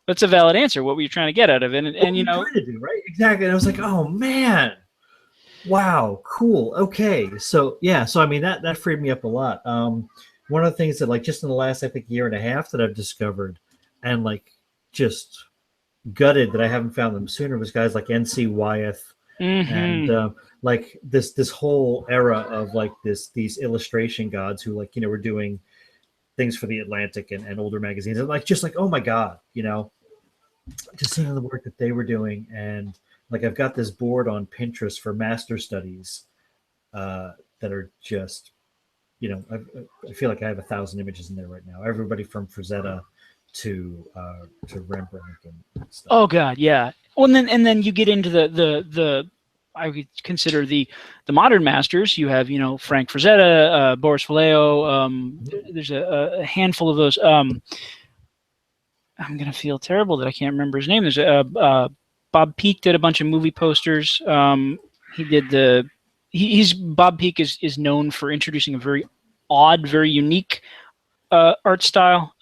That's a valid answer. What were you trying to get out of it? And trying to do, right? Exactly. And I was like, oh man, wow, cool. Okay. So yeah. So I mean, that freed me up a lot. One of the things that, like, just in the last, I think, year and a half that I've discovered and like just gutted that I haven't found them sooner was guys like N.C. Wyeth and like this whole era of like these illustration gods who, like, were doing things for the Atlantic and older magazines, and like, just like, oh my God, just seeing the work that they were doing. And like, I've got this board on Pinterest for master studies that are just, I feel like I have 1,000 images in there right now. Everybody from Frazetta to Rembrandt and stuff. Oh God, yeah. Well, and then you get into the I would consider the modern masters. You have, Frank Frazetta, Boris Vallejo. There's a handful of those. I'm gonna feel terrible that I can't remember his name. There's Bob Peak did a bunch of movie posters. He did Bob Peak is known for introducing a very odd, very unique art style.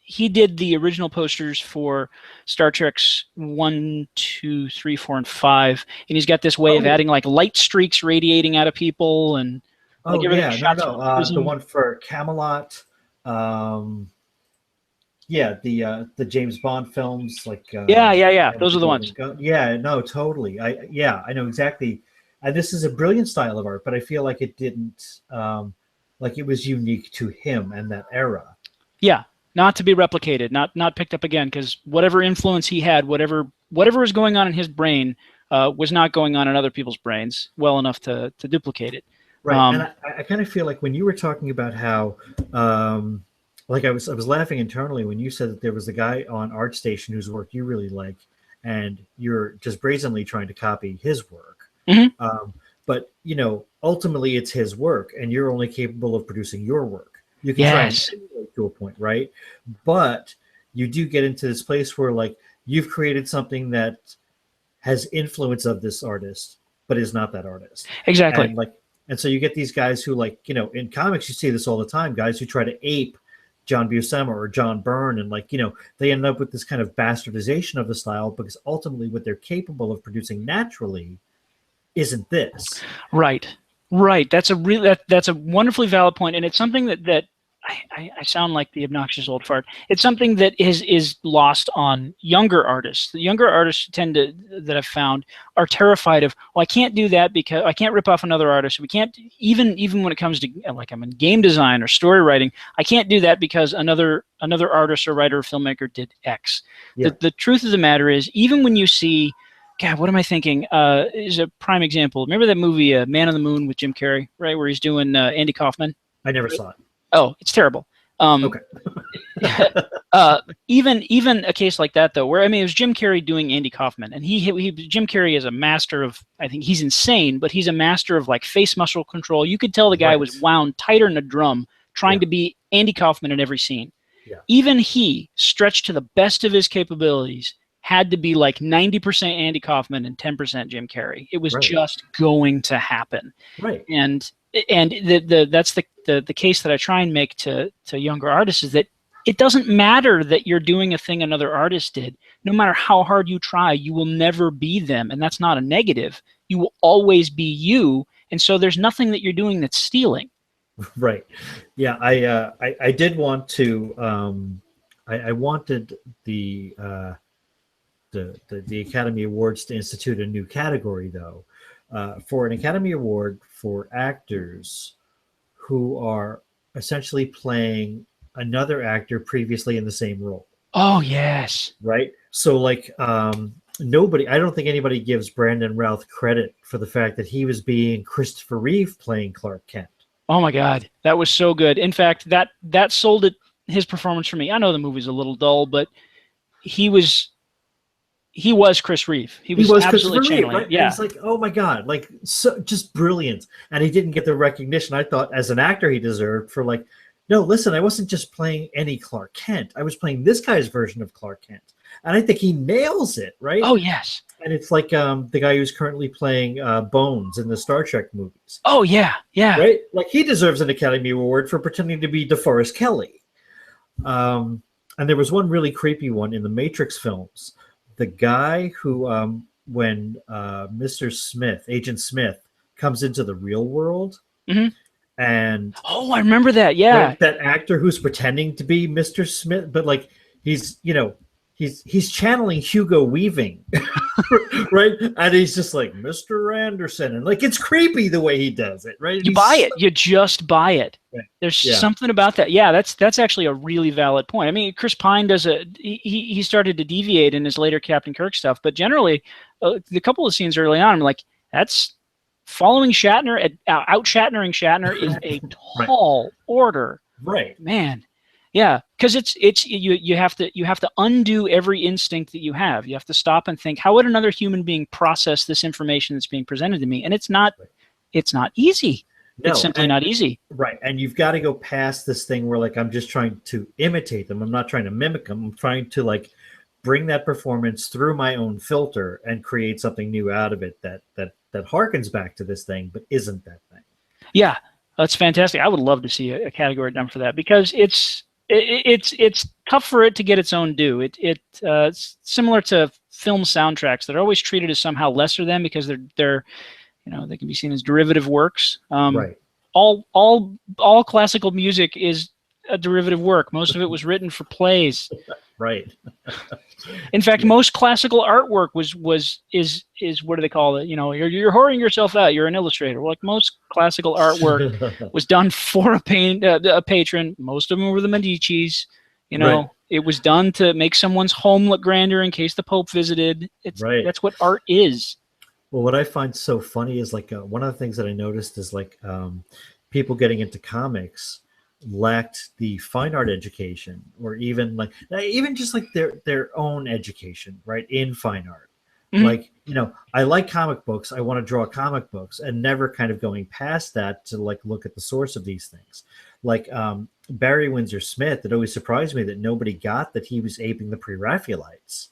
He did the original posters for Star Trek's 1, 2, 3, 4, and 5, and he's got this way of adding like light streaks radiating out of people and like everything. The one for Camelot. The James Bond films, like those are the ones. Totally. I know exactly. And this is a brilliant style of art, but I feel like it didn't. Like it was unique to him and that era. Yeah, not to be replicated, not picked up again, because whatever influence he had, whatever was going on in his brain, was not going on in other people's brains well enough to duplicate it. Right, and I kind of feel like when you were talking about how, like I was laughing internally when you said that there was a guy on ArtStation whose work you really like, and you're just brazenly trying to copy his work. Mm-hmm. But ultimately it's his work, and you're only capable of producing your work. You can try and simulate to a point, right? But you do get into this place where like you've created something that has influence of this artist, but is not that artist. Exactly. And so you get these guys who in comics you see this all the time, guys who try to ape John Buscema or John Byrne, and they end up with this kind of bastardization of the style, because ultimately what they're capable of producing naturally isn't this. Right. That's a wonderfully valid point, and it's something that I sound like the obnoxious old fart. It's something that is lost on younger artists. The younger artists that I've found are terrified of, I can't do that because I can't rip off another artist. We can't, even when it comes to like I'm in game design or story writing, I can't do that because another artist or writer or filmmaker did X. Yeah. The truth of the matter is, even when you see, God, what am I thinking? Is a prime example. Remember that movie, Man on the Moon, with Jim Carrey, right, where he's doing Andy Kaufman? I never saw it. Oh, it's terrible. Okay. Even a case like that, though, where it was Jim Carrey doing Andy Kaufman, and Jim Carrey is a master of, I think he's insane, but he's a master of like face muscle control. You could tell the guy was wound tighter than a drum, trying to be Andy Kaufman in every scene. Yeah. Even he, stretched to the best of his capabilities, had to be like 90% Andy Kaufman and 10% Jim Carrey. It was just going to happen. Right. And that's the case that I try and make to younger artists, is that it doesn't matter that you're doing a thing another artist did. No matter how hard you try, you will never be them, and that's not a negative. You will always be you, and so there's nothing that you're doing that's stealing. Right. Yeah, I did want to I wanted the Academy Awards to institute a new category, though, for an Academy Award for actors who are essentially playing another actor previously in the same role. Oh, yes. Right? So, I don't think anybody gives Brandon Routh credit for the fact that he was being Christopher Reeve playing Clark Kent. Oh, my God. That was so good. In fact, that sold his performance for me. I know the movie's a little dull, but he was Chris Reeve. He was absolutely channeling. Right? Yeah. It's like, oh my God, so just brilliant. And he didn't get the recognition I thought as an actor he deserved for no, listen, I wasn't just playing any Clark Kent. I was playing this guy's version of Clark Kent. And I think he nails it, right? Oh, yes. And it's like the guy who's currently playing Bones in the Star Trek movies. Oh, yeah, yeah. Right? He deserves an Academy Award for pretending to be DeForest Kelley. And there was one really creepy one in the Matrix films. The guy who, when Mr. Smith, Agent Smith, comes into the real world, and I remember that. Yeah, that actor who's pretending to be Mr. Smith, but he's channeling Hugo Weaving, right? And he's just like Mr. Anderson, and it's creepy the way he does it, right? You buy it. You just buy it. Right. There's something about that. Yeah, that's actually a really valid point. I mean, Chris Pine does he started to deviate in his later Captain Kirk stuff, but generally, the couple of scenes early on, I'm like, that's following Shatner, out Shatnering Shatner is a tall order. Right, man. Yeah, because you have to undo every instinct that you have. You have to stop and think, how would another human being process this information that's being presented to me? And it's not easy. No, it's simply not easy. Right, and you've got to go past this thing where I'm just trying to imitate them. I'm not trying to mimic them. I'm trying to bring that performance through my own filter and create something new out of it that harkens back to this thing, but isn't that thing. Yeah, that's fantastic. I would love to see a category done for that, because it's tough for it to get its own due. It's similar to film soundtracks that are always treated as somehow lesser than, because they're they can be seen as derivative works. Right. All classical music is a derivative work. Most of it was written for plays. Right. In fact, most classical artwork is what do they call it? You're whoring yourself out. You're an illustrator. Well, like, most classical artwork was done for a patron. Most of them were the Medicis. Right. It was done to make someone's home look grander in case the Pope visited. That's what art is. Well, what I find so funny is like one of the things that I noticed is like people getting into comics lacked the fine art education, or even just like their own education, right, in fine art. Mm-hmm. Like, I like comic books. I want to draw comic books, and never kind of going past that to like look at the source of these things. Like Barry Windsor Smith, it always surprised me that nobody got that he was aping the Pre-Raphaelites.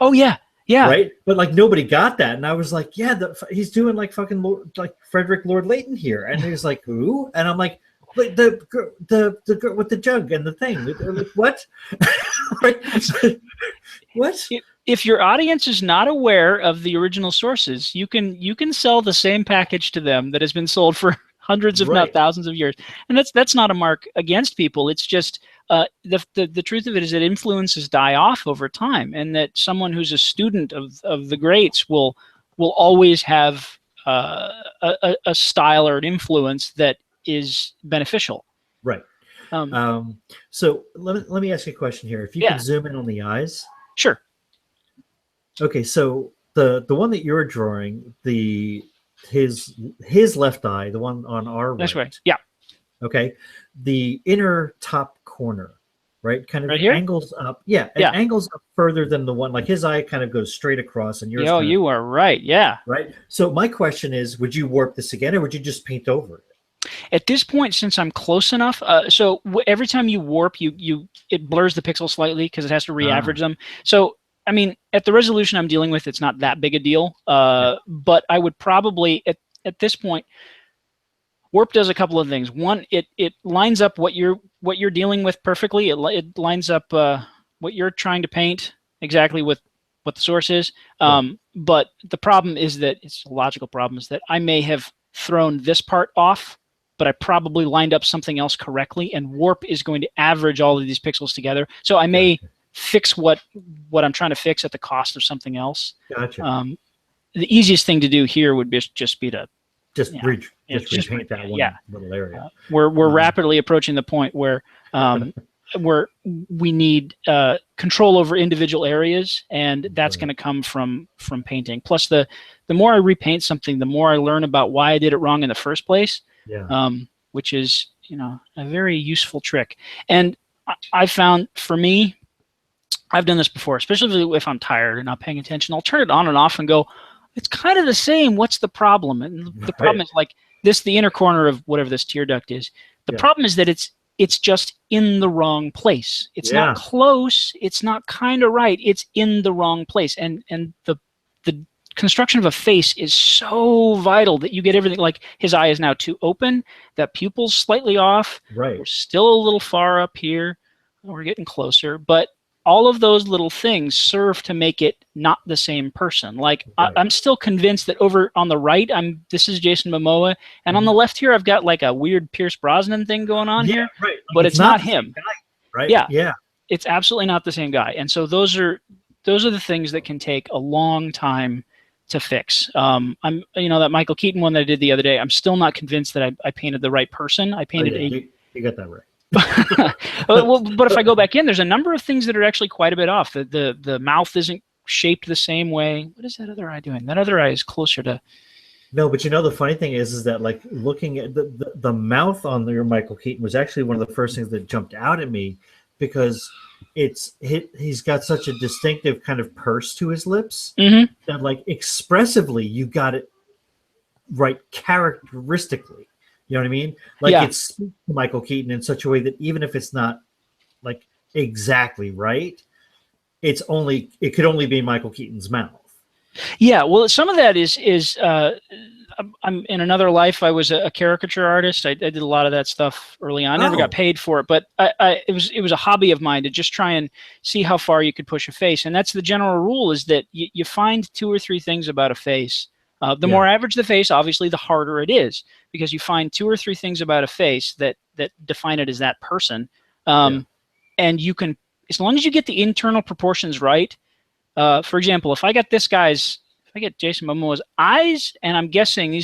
Oh yeah. Yeah. Right. But like nobody got that. And I was like, yeah, he's doing like fucking like Frederick Lord Leighton here. And he was like, who? And I'm like the girl with the jug and the thing. Like, what? What? If your audience is not aware of the original sources, you can sell the same package to them that has been sold for hundreds, if not thousands of years. And that's not a mark against people. It's just the truth of it is that influences die off over time, and that someone who's a student of the greats will always have a style or an influence that is beneficial. Right. So let me ask you a question here. If you can zoom in on the eyes. Sure. Okay. So the one that you're drawing, his left eye, the one on our right. That's right. Yeah. Okay. The inner top corner, right? Kind of right here? Angles up. Yeah. It angles up further than the one, like his eye kind of goes straight across, and yours. You are right. Yeah. Right. So my question is, would you warp this again, or would you just paint over it? At this point, since I'm close enough, so every time you warp, it blurs the pixels slightly because it has to re-average them. So, I mean, at the resolution I'm dealing with, it's not that big a deal. But I would probably, at this point, warp does a couple of things. One, it lines up what you're dealing with perfectly. It lines up what you're trying to paint exactly with what the source is. But the problem is that it's a logical problem, is that I may have thrown this part off, but I probably lined up something else correctly, and warp is going to average all of these pixels together. So I may fix what I'm trying to fix at the cost of something else. Gotcha. The easiest thing to do here would just be to repaint that one little area. We're rapidly approaching the point where we need control over individual areas, and that's going to come from painting. Plus, the more I repaint something, the more I learn about why I did it wrong in the first place. Which is a very useful trick. And I found, for me, I've done this before, especially if I'm tired and not paying attention. I'll turn it on and off and go, it's kind of the same. What's the problem? And the problem is like this, the inner corner of whatever this tear duct is. The problem is that it's just in the wrong place. It's not close. It's not kind of right. It's in the wrong place. And the construction of a face is so vital that you get everything. Like his eye is now too open. That pupil's slightly off. Right. We're still a little far up here. We're getting closer. But all of those little things serve to make it not the same person. Like I'm still convinced that over on the right, this is Jason Momoa, and on the left here, I've got like a weird Pierce Brosnan thing going on here. Right. But it's not him. Guy, right. Yeah. It's absolutely not the same guy. And so those are the things that can take a long time to fix. That Michael Keaton one that I did the other day, I'm still not convinced that I painted the right person. I painted you got that right. But if I go back in, there's a number of things that are actually quite a bit off. The mouth isn't shaped the same way. What is that other eye doing? That other eye is closer to. No, but the funny thing is that like looking at the mouth on your Michael Keaton was actually one of the first things that jumped out at me, because he's got such a distinctive kind of purse to his lips that like expressively you got it right characteristically. You know what I mean? Like it's Michael Keaton in such a way that even if it's not like exactly right, it could only be Michael Keaton's mouth. Yeah, well, some of that is I'm in another life. I was a caricature artist. I did a lot of that stuff early on. I never got paid for it, but it was a hobby of mine to just try and see how far you could push a face. And that's the general rule: is that you find 2 or 3 things about a face. The more average the face, obviously, the harder it is, because you find 2 or 3 things about a face that define it as that person. And you can, as long as you get the internal proportions right. For example, if I get Jason Momoa's eyes, and I'm guessing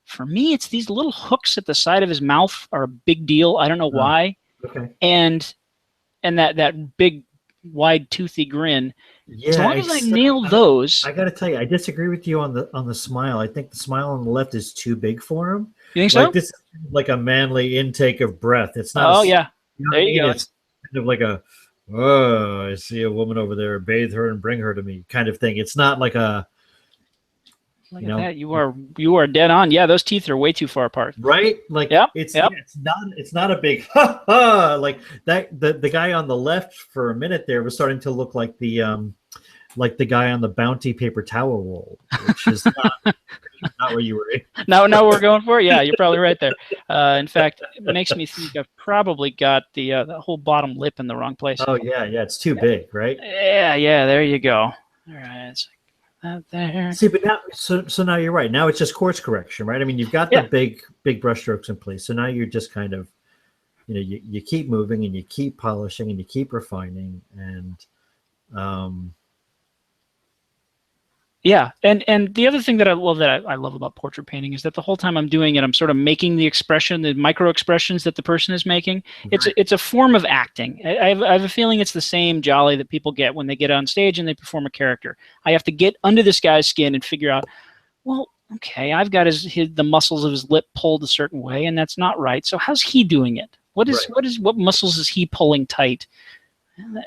for me, it's these little hooks at the side of his mouth are a big deal. I don't know why. Okay. And that big, wide, toothy grin. Yeah, as long as I nail those. I got to tell you, I disagree with you on the smile. I think the smile on the left is too big for him. You think so? Like this is like a manly intake of breath. It's not. Oh, yeah. There you go. It's kind of like I see a woman over there, bathe her and bring her to me kind of thing. It's not like a. Look at that. You are dead on. Yeah, those teeth are way too far apart. Right? Like it's not a big ha ha like that. The guy on the left for a minute there was starting to look like the guy on the Bounty paper towel roll, which is not where you were. Now we're going for it. Yeah, you're probably right there. In fact, it makes me think I've probably got the whole bottom lip in the wrong place. Oh yeah, it's too big, right? Yeah. There you go. All right. It's like that there. See, but now, so now you're right. Now it's just course correction, right? I mean, you've got the big brush strokes in place. So now you're just kind of, you keep moving and you keep polishing and you keep refining and. Yeah, and the other thing that I love about portrait painting is that the whole time I'm doing it, I'm sort of making the expression, the micro expressions that the person is making. Right. It's a form of acting. I have a feeling it's the same jolly that people get when they get on stage and they perform a character. I have to get under this guy's skin and figure out, well, okay, I've got the muscles of his lip pulled a certain way, and that's not right. So how's he doing it? What muscles is he pulling tight?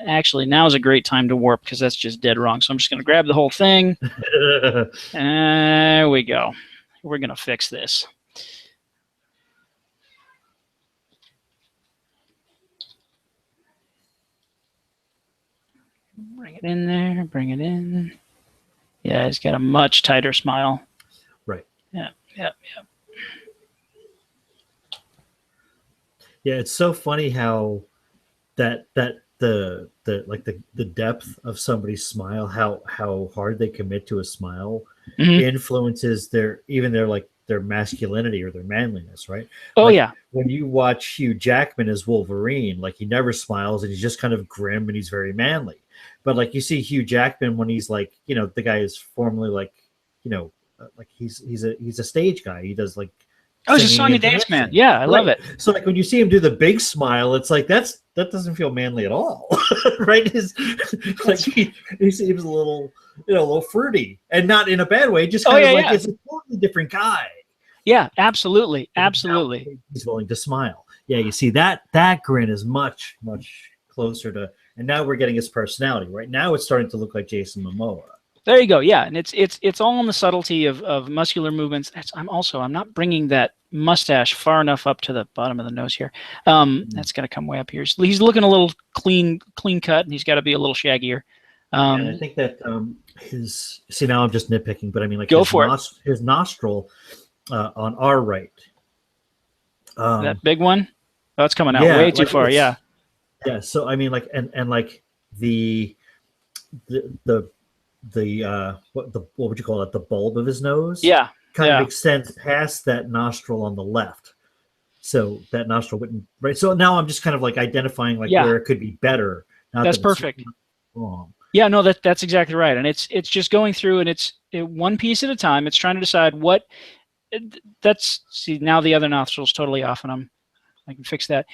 Actually, now is a great time to warp because that's just dead wrong. So I'm just going to grab the whole thing. There we go. We're going to fix this. Bring it in there. Bring it in. Yeah, he's got a much tighter smile. Right. Yeah. Yeah, it's so funny how that the depth of somebody's smile, how hard they commit to a smile, influences their masculinity or their manliness, right? Oh, yeah. When you watch Hugh Jackman as Wolverine, like he never smiles and he's just kind of grim and he's very manly. But like you see Hugh Jackman when he's like, the guy is formerly like he's a stage guy. He does like. Oh, he's a song and dance man. Yeah, I love it. So like when you see him do the big smile, it's like that doesn't feel manly at all, right? He seems a little fruity, and not in a bad way. Just kind of it's a totally different guy. Yeah, absolutely. He's willing to smile. Yeah, you see that grin is much closer to, and now we're getting his personality. Right now, it's starting to look like Jason Momoa. There you go. Yeah, and it's all in the subtlety of muscular movements. I'm not bringing that mustache far enough up to the bottom of the nose here. That's got to come way up here. He's looking a little clean cut, and he's got to be a little shaggier. And I think that now I'm just nitpicking, but I mean, like his nostril on our right. That big one? Oh, it's coming out way too far. Yeah. Yeah. So I mean, like, and like the what would you call it? The bulb of his nose. Yeah. Kind of extends past that nostril on the left. So that nostril wouldn't, right. So now I'm just kind of like identifying where it could be better. That's perfect. Wrong. Yeah, no, that's exactly right. And it's just going through and it's one piece at a time. It's trying to decide see, now the other nostril's totally off and I can fix that.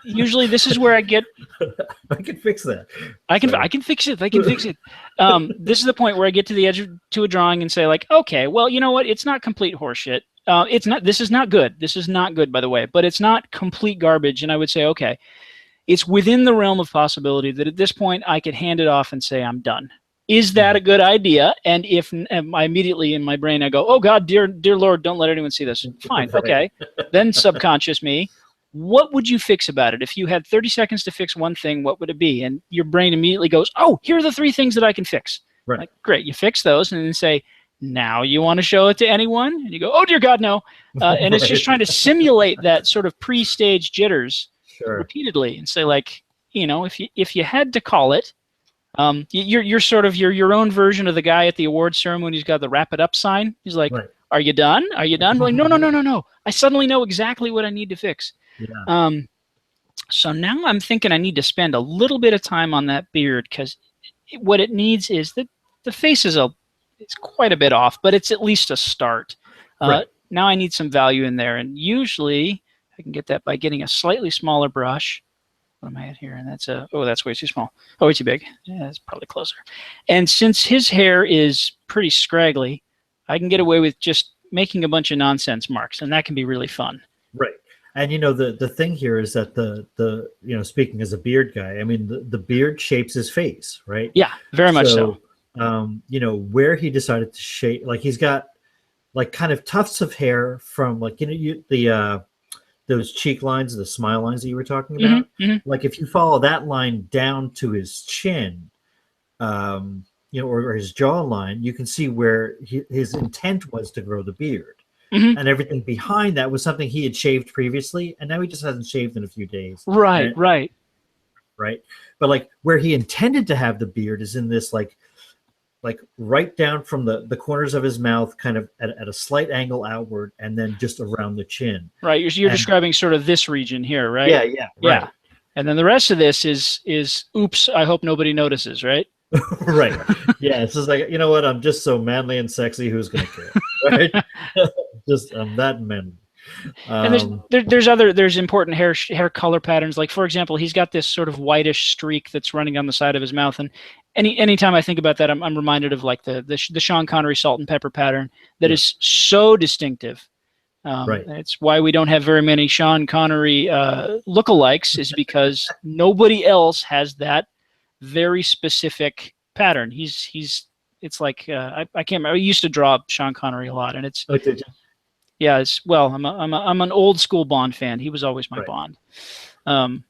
Usually this is where I get. I can fix that. I can fix it. I can fix it. This is the point where I get to the edge to a drawing and say like, okay, well, you know what? It's not complete horseshit. It's not. This is not good. This is not good, by the way. But it's not complete garbage. And I would say, okay, it's within the realm of possibility that at this point I could hand it off and say I'm done. Is that a good idea? And if I immediately in my brain I go, oh God, dear Lord, don't let anyone see this. Fine, okay. Then subconscious me. what would you fix about it? If you had 30 seconds to fix one thing, what would it be? And your brain immediately goes, oh, here are the 3 things that I can fix. Right. Like, great, you fix those, and then say, now you want to show it to anyone? And you go, oh, dear God, no. And it's just trying to simulate that sort of pre-stage jitters repeatedly and say, like, if you had to call it, you're sort of your own version of the guy at the awards ceremony who's got the wrap it up sign. He's like, are you done? Are you done? Like, no. I suddenly know exactly what I need to fix. Yeah. So now I'm thinking I need to spend a little bit of time on that beard, because what it needs is that the face it's quite a bit off, but it's at least a start. Now I need some value in there, and usually I can get that by getting a slightly smaller brush. What am I at here? And that's way too small. Oh, way too big. Yeah, that's probably closer. And since his hair is pretty scraggly, I can get away with just making a bunch of nonsense marks, and that can be really fun. Right. And the thing here is that the speaking as a beard guy, I mean the beard shapes his face, right? Yeah, very much so. Where he decided to shape, like he's got like kind of tufts of hair from like those cheek lines, the smile lines that you were talking about. Like if you follow that line down to his chin, or his jawline, you can see where his intent was to grow the beard. And everything behind that was something he had shaved previously, and now he just hasn't shaved in a few days. Right. But like where he intended to have the beard is in this like right down from the corners of his mouth, kind of at a slight angle outward, and then just around the chin. Right. You're describing sort of this region here, right? Yeah. Right. And then the rest of this is oops, I hope nobody notices, right? Right. Yeah. It's just like, you know what? I'm just so manly and sexy. Who's going to care? Right. I'm that manly. And there's important hair color patterns. Like, for example, he's got this sort of whitish streak that's running down the side of his mouth. And anytime I think about that, I'm reminded of like the Sean Connery salt and pepper pattern that is so distinctive. It's why we don't have very many Sean Connery lookalikes, is because nobody else has that very specific pattern. It's like I can't remember. I used to draw Sean Connery a lot, and it's I'm an old school Bond fan. He was always my Bond, and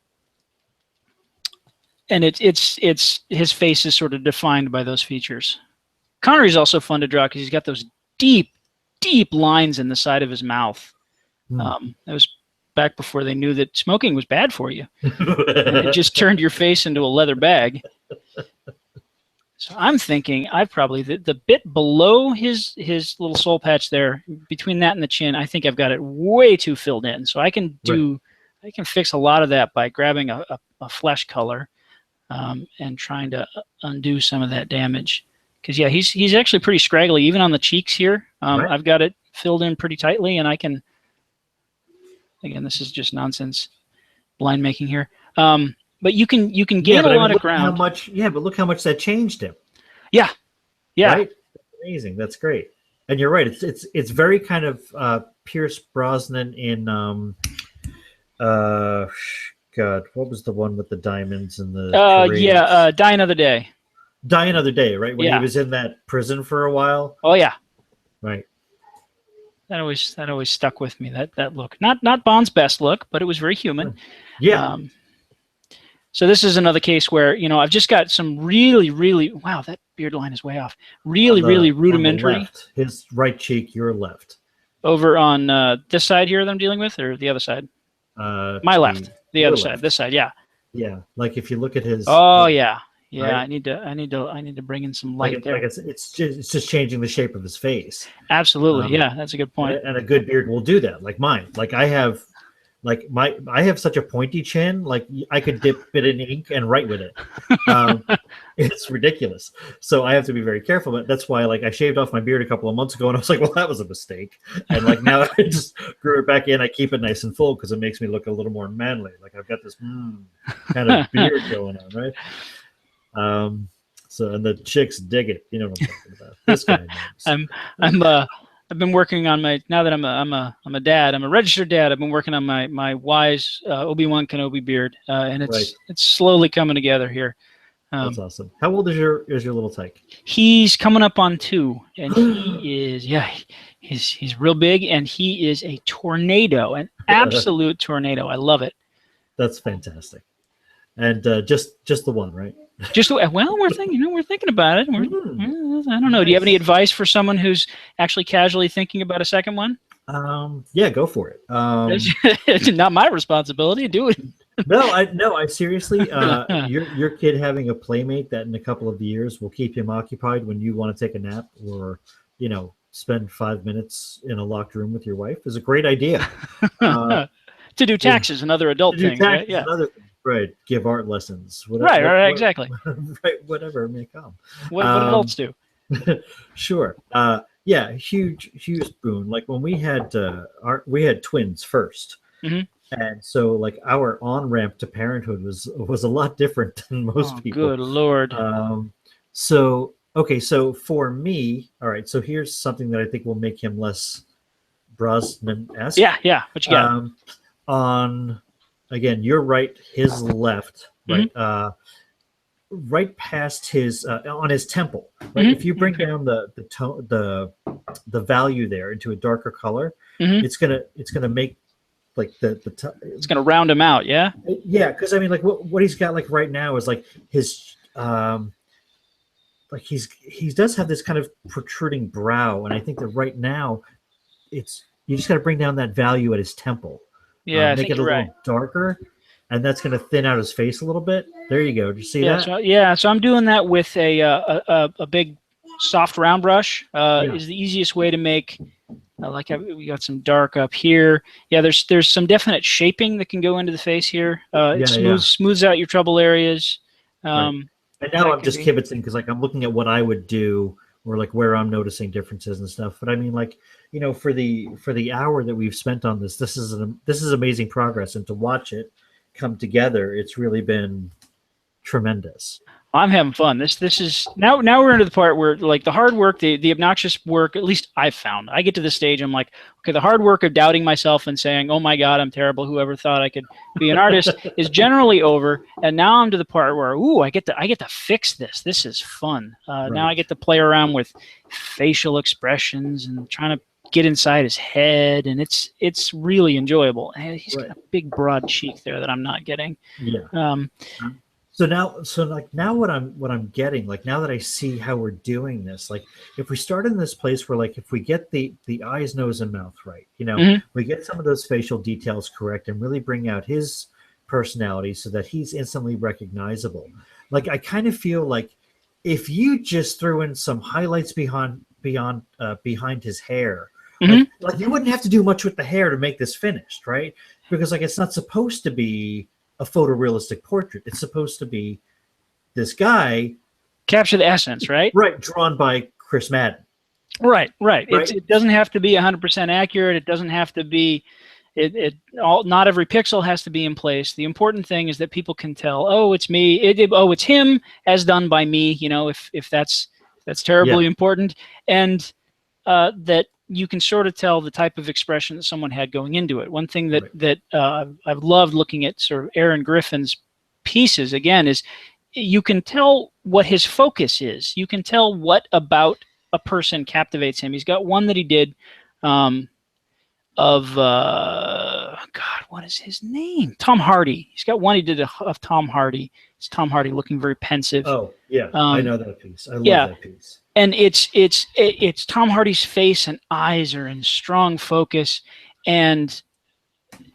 it's his face is sort of defined by those features. Connery's also fun to draw because he's got those deep lines in the side of his mouth. That was back before they knew that smoking was bad for you. It just turned your face into a leather bag. So I'm thinking I've probably the bit below his little soul patch there, between that and the chin, I think I've got it way too filled in. So I can fix a lot of that by grabbing a flesh color and trying to undo some of that damage. Because he's actually pretty scraggly even on the cheeks here. I've got it filled in pretty tightly, and I can. Again, this is just nonsense blind making here. But you can gain a lot of ground. But look how much that changed him. Yeah. Right? That's amazing. That's great. And you're right. It's very kind of Pierce Brosnan in God, what was the one with the diamonds and the Die Another Day. Die Another Day, right? When he was in that prison for a while. Oh yeah. Right. That always stuck with me. That look. Not Bond's best look, but it was very human. Yeah. So this is another case where, I've just got some really, wow, that beard line is way off. Really rudimentary. His right cheek, your left. Over on this side here that I'm dealing with, or the other side? My left. The other side. This side, yeah. Yeah, like if you look at his. Oh yeah. Yeah, right? I need to bring in some light there. It's just changing the shape of his face. Absolutely, yeah, that's a good point. And a good beard will do that. Like mine, like I have such a pointy chin. Like I could dip it in ink and write with it. It's ridiculous. So I have to be very careful. But that's why, like, I shaved off my beard a couple of months ago, and I was like, well, that was a mistake. And like now I just grew it back in. I keep it nice and full because it makes me look a little more manly. Like I've got this kind of beard going on, right? So and the chicks dig it. You know what I'm talking about. This guy. I've been working on now that I'm a dad. I'm a registered dad. I've been working on my wise Obi-Wan Kenobi beard, and it's slowly coming together here. That's awesome. How old is your little tyke? He's coming up on 2, and he is he's real big, and he is a tornado, an absolute tornado. I love it. That's fantastic. And just the one, right? Just well, we're thinking about it. I don't know. Do you have any advice for someone who's actually casually thinking about a second one? Yeah, go for it. It's not my responsibility. Do it. No, I seriously, your kid having a playmate that in a couple of years will keep him occupied when you want to take a nap or, spend 5 minutes in a locked room with your wife is a great idea. To do taxes, another adult thing, right? Yeah. Right. Give art lessons. Right, exactly. Right, whatever may come. What adults do. Sure. Yeah, huge boon. Like when we had twins first. Mm-hmm. And so, like, our on-ramp to parenthood was a lot different than most people. Good Lord. So for me, all right, so here's something that I think will make him less Brosnan-esque. Yeah. What you got? Again, you're right, his left, right? Mm-hmm. Right past his on his temple, right? Mm-hmm. If you bring down the value there into a darker color, mm-hmm. it's gonna make like it's gonna round him out, yeah. Yeah, because I mean, like what he's got like right now is like his like he does have this kind of protruding brow, and I think that right now you just got to bring down that value at his temple. Yeah, make it a little darker, and that's going to thin out his face a little bit. There you go. Did you see that? So I'm doing that with a big soft round brush. Is the easiest way to make. We got some dark up here. Yeah, there's some definite shaping that can go into the face here. It smooths out your trouble areas. Right. And now I'm just kibitzing because like I'm looking at what I would do or like where I'm noticing differences and stuff. But I mean, like, for the hour that we've spent on this is amazing progress, and to watch it come together, it's really been tremendous. I'm having fun. This is now we're into the part where like the hard work, the obnoxious work, at least I've found. I get to this stage, I'm like, okay, the hard work of doubting myself and saying, oh my God, I'm terrible. Whoever thought I could be an artist is generally over. And now I'm to the part where, I get to fix this. This is fun. Right. Now I get to play around with facial expressions and trying to get inside his head, and it's really enjoyable. And he's got a big broad cheek there that I'm not getting. Yeah. So now what I'm getting, like now that I see how we're doing this, like if we start in this place where like if we get the eyes, nose, and mouth right, mm-hmm. we get some of those facial details correct and really bring out his personality so that he's instantly recognizable. Like I kind of feel like if you just threw in some highlights behind his hair, mm-hmm. like you wouldn't have to do much with the hair to make this finished, right? Because like it's not supposed to be a photorealistic portrait. It's supposed to be this guy capture the essence, right? Right, drawn by Chris Madden. Right. It doesn't have to be 100% accurate. It doesn't have to be. Not every pixel has to be in place. The important thing is that people can tell. Oh, it's me. It's him, as done by me. If that's terribly important, and that you can sort of tell the type of expression that someone had going into it. One thing that I've loved looking at sort of Aaron Griffin's pieces, again, is you can tell what his focus is. You can tell what about a person captivates him. He's got one that he did what is his name? Tom Hardy. He's got one he did of Tom Hardy. It's Tom Hardy looking very pensive. Oh, yeah. I know that piece. I love that piece. And it's Tom Hardy's face and eyes are in strong focus, and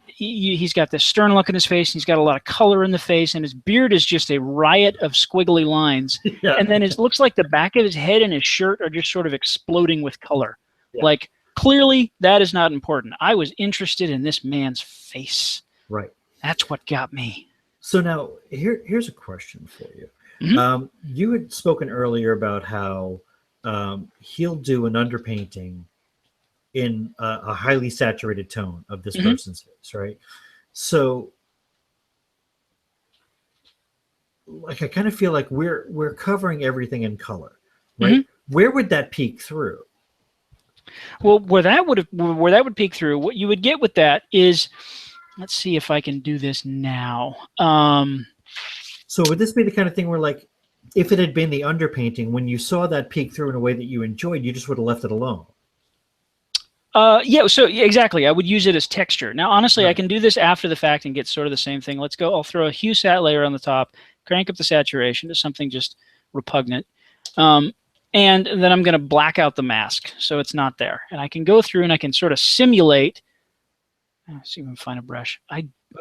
he's got this stern look in his face, and he's got a lot of color in the face, and his beard is just a riot of squiggly lines. Yeah. And then it looks like the back of his head and his shirt are just sort of exploding with color. Yeah. Like, clearly, that is not important. I was interested in this man's face. Right. That's what got me. So now, here's a question for you. Mm-hmm. You had spoken earlier about how he'll do an underpainting in a highly saturated tone of this person's face, right? So, like, I kind of feel like we're covering everything in color, right? Mm-hmm. Where would that peek through? Well, where that would peek through, what you would get with that is, let's see if I can do this now. So would this be the kind of thing where, like, if it had been the underpainting, when you saw that peek through in a way that you enjoyed, you just would have left it alone. Yeah, so exactly. I would use it as texture. Now, honestly, I Right. can do this after the fact and get sort of the same thing. Let's go. I'll throw a hue sat layer on the top, crank up the saturation to something just repugnant. And then I'm going to black out the mask so it's not there. And I can go through and I can sort of simulate. Let's see if I can find a brush.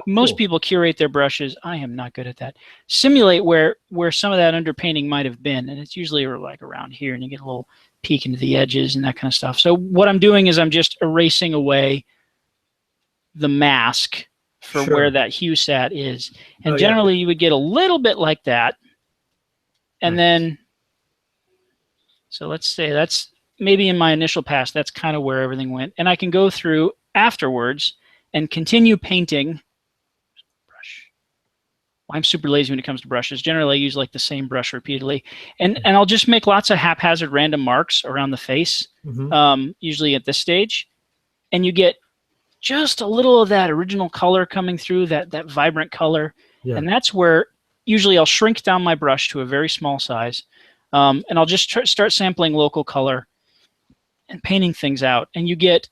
Most people curate their brushes. I am not good at that. Simulate where some of that underpainting might have been. And it's usually like around here, and you get a little peek into the edges and that kind of stuff. So what I'm doing is I'm just erasing away the mask for where that hue sat is. And generally you would get a little bit like that. And then, so let's say that's maybe in my initial pass, that's kind of where everything went. And I can go through afterwards and continue painting. Brush. Well, I'm super lazy when it comes to brushes. Generally I use like the same brush repeatedly. And I'll just make lots of haphazard random marks around the face, usually at this stage. And you get just a little of that original color coming through, that vibrant color. Yeah. And that's where usually I'll shrink down my brush to a very small size. And I'll just start sampling local color and painting things out. And you get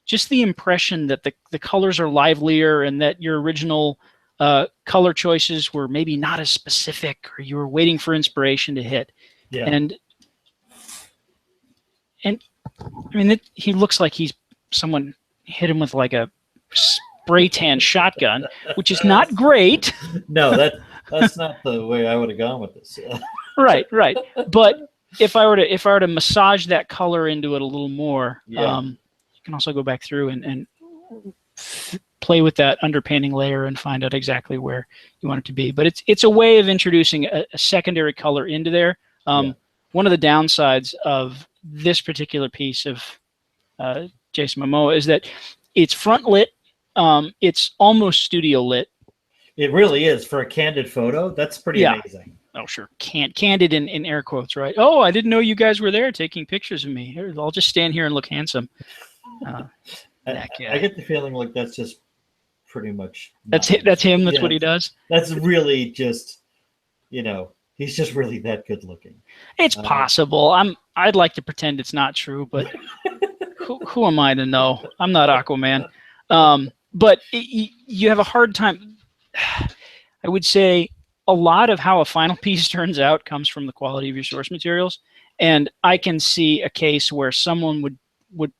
just the impression that the colors are livelier and that your original color choices were maybe not as specific, or you were waiting for inspiration to hit. Yeah. And I mean, he looks like someone hit him with like a spray tan shotgun, which is not great. No, that's not the way I would have gone with this. Right. But if I were to massage that color into it a little more, you can also go back through and play with that underpainting layer and find out exactly where you want it to be. But it's a way of introducing a secondary color into there. One of the downsides of this particular piece of Jason Momoa is that it's front lit. It's almost studio lit. It really is for a candid photo. That's pretty amazing. Oh, sure. Candid in air quotes, right? Oh, I didn't know you guys were there taking pictures of me. Here, I'll just stand here and look handsome. I get the feeling like that's just pretty much. That's him. That's what he does. That's really just, he's just really that good looking. It's possible. I'd like to pretend it's not true, but who am I to know? I'm not Aquaman. But you have a hard time. I would say a lot of how a final piece turns out comes from the quality of your source materials. And I can see a case where someone would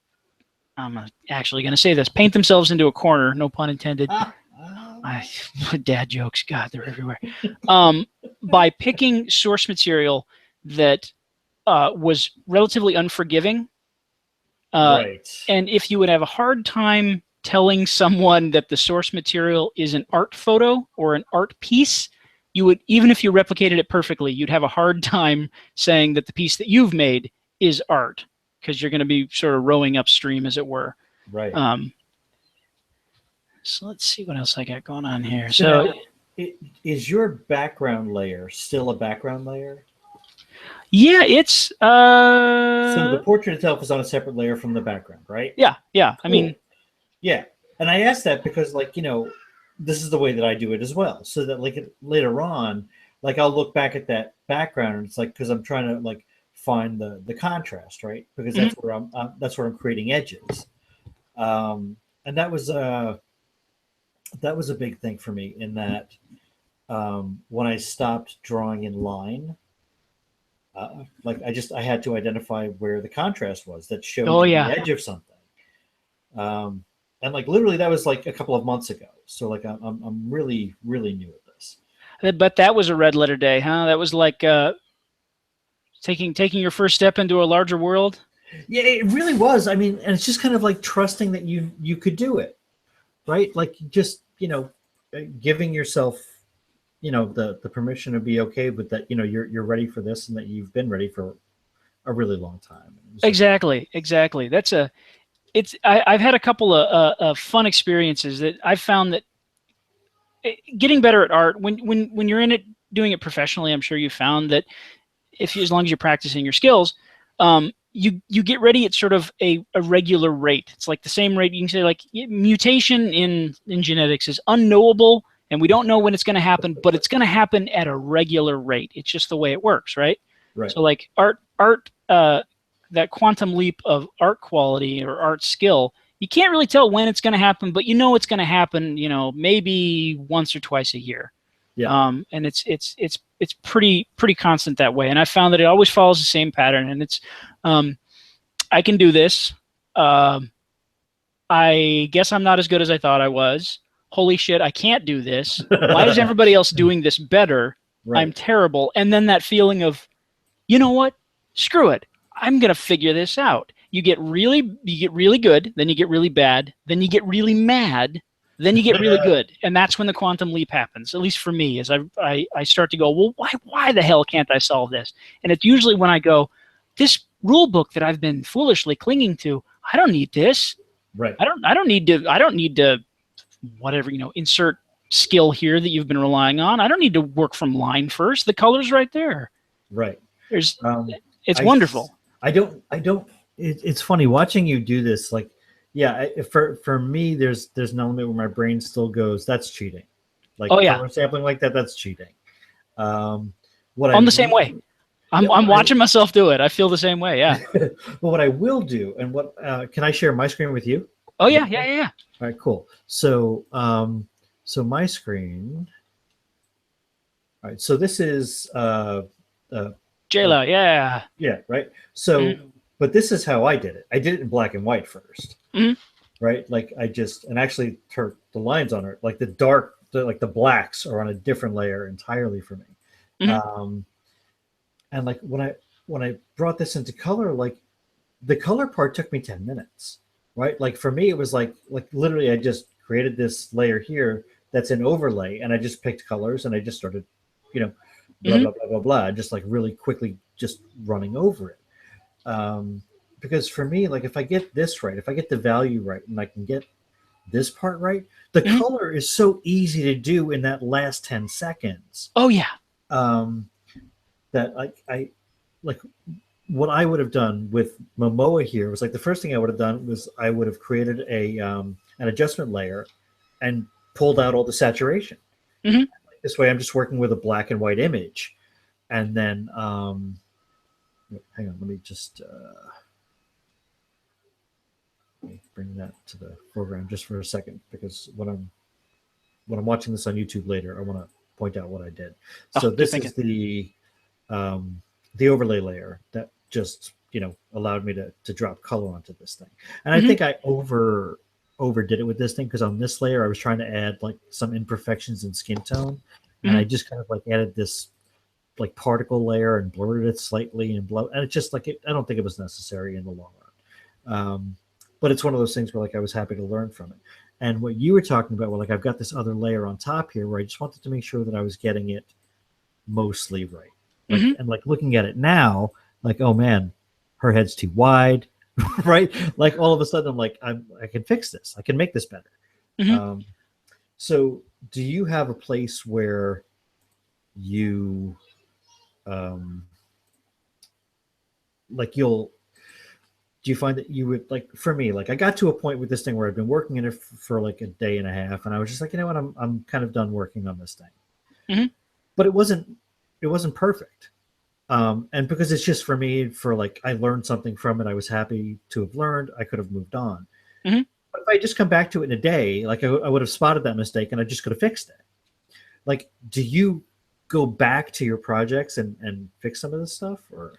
I'm actually going to say this, paint themselves into a corner, no pun intended. Dad jokes, God, they're everywhere. By picking source material that was relatively unforgiving. And if you would have a hard time telling someone that the source material is an art photo or an art piece, you would, even if you replicated it perfectly, you'd have a hard time saying that the piece that you've made is art, because you're going to be sort of rowing upstream, as it were. Right. So let's see what else I got going on here. So is your background layer still a background layer? Yeah, it's so the portrait itself is on a separate layer from the background, right? Yeah. Cool. I mean, yeah. And I asked that because, this is the way that I do it as well. So that later on, I'll look back at that background and it's because I'm trying to find the contrast, right? Because that's where I'm creating edges. And that was a big thing for me in that when I stopped drawing in line, I had to identify where the contrast was that showed the edge of something. And literally that was a couple of months ago. So I'm really, really new at this. But that was a red letter day, huh? That was taking your first step into a larger world. Yeah, it really was. I mean, and it's just kind of trusting that you could do it, right? Just, giving yourself, the permission to be okay with that, you're ready for this and that you've been ready for a really long time. Exactly. I've had a couple of fun experiences that I've found that getting better at art, when you're in it, doing it professionally, I'm sure you found that as long as you're practicing your skills, you get ready at sort of a regular rate. It's the same rate. You can say mutation in genetics is unknowable and we don't know when it's going to happen, but it's going to happen at a regular rate. It's just the way it works, right? Right. So like art, that quantum leap of art quality or art skill, you can't really tell when it's going to happen, but you know it's going to happen, maybe once or twice a year. Yeah. And it's pretty constant that way. And I found that it always follows the same pattern. And it's, I can do this. I guess I'm not as good as I thought I was. Holy shit, I can't do this. Why is everybody else doing this better? Right. I'm terrible. And then that feeling of, you know what? Screw it. I'm going to figure this out. You get really good, then you get really bad, then you get really mad, then you get really good. And that's when the quantum leap happens, at least for me, as I start to go, well, why the hell can't I solve this? And it's usually when I go, this rule book that I've been foolishly clinging to, I don't need this. Right. I don't need to whatever, insert skill here that you've been relying on. I don't need to work from line first. The color's right there. Right. It's wonderful. I don't. It's funny watching you do this. Like, yeah, for me, there's an element where my brain still goes, that's cheating. Like, color sampling like that, that's cheating. I'm the same way. I'm watching myself do it. I feel the same way. Yeah. But what I will do, and what can I share my screen with you? Oh yeah. All right, cool. So my screen. All right, so this is JLo, yeah. Yeah, right. So, but this is how I did it. I did it in black and white first, right? Like and actually the lines on it, like the blacks are on a different layer entirely for me. And like when I brought this into color, like the color part took me 10 minutes, right? Like for me, it was like literally I just created this layer here that's an overlay, and I just picked colors and I just started, blah, blah, blah, blah, blah, just like really quickly just running over it. Because for me, like if I get this right, if I get the value right and I can get this part right, the color is so easy to do in that last 10 seconds. Oh yeah. That I like what I would have done with Momoa here was like the first thing I would have done was I would have created an adjustment layer and pulled out all the saturation. This way I'm just working with a black and white image. And then, hang on, let me just bring that to the foreground just for a second, because when I'm watching this on YouTube later, I want to point out what I did. So this is the overlay layer that just, allowed me to drop color onto this thing. And I think I overdid it with this thing, because on this layer I was trying to add like some imperfections in skin tone, and I just kind of like added this like particle layer and blurred it slightly and it's just like I don't think it was necessary in the long run. But it's one of those things where like I was happy to learn from it. And what you were talking about, well, like I've got this other layer on top here where I just wanted to make sure that I was getting it mostly right. And like looking at it now, like, oh man, her head's too wide, right? Like all of a sudden I'm like, I can fix this. I can make this better. So do you have a place where you, do you find that you would, like, for me, like I got to a point with this thing where I've been working in it for like a day and a half, and I was just like, you know what, I'm kind of done working on this thing. But it wasn't perfect. And because it's just for me, for like, I learned something from it. I was happy to have learned. I could have moved on. But if I just come back to it in a day, like I would have spotted that mistake and I just could have fixed it. Like, do you go back to your projects and fix some of this stuff, or?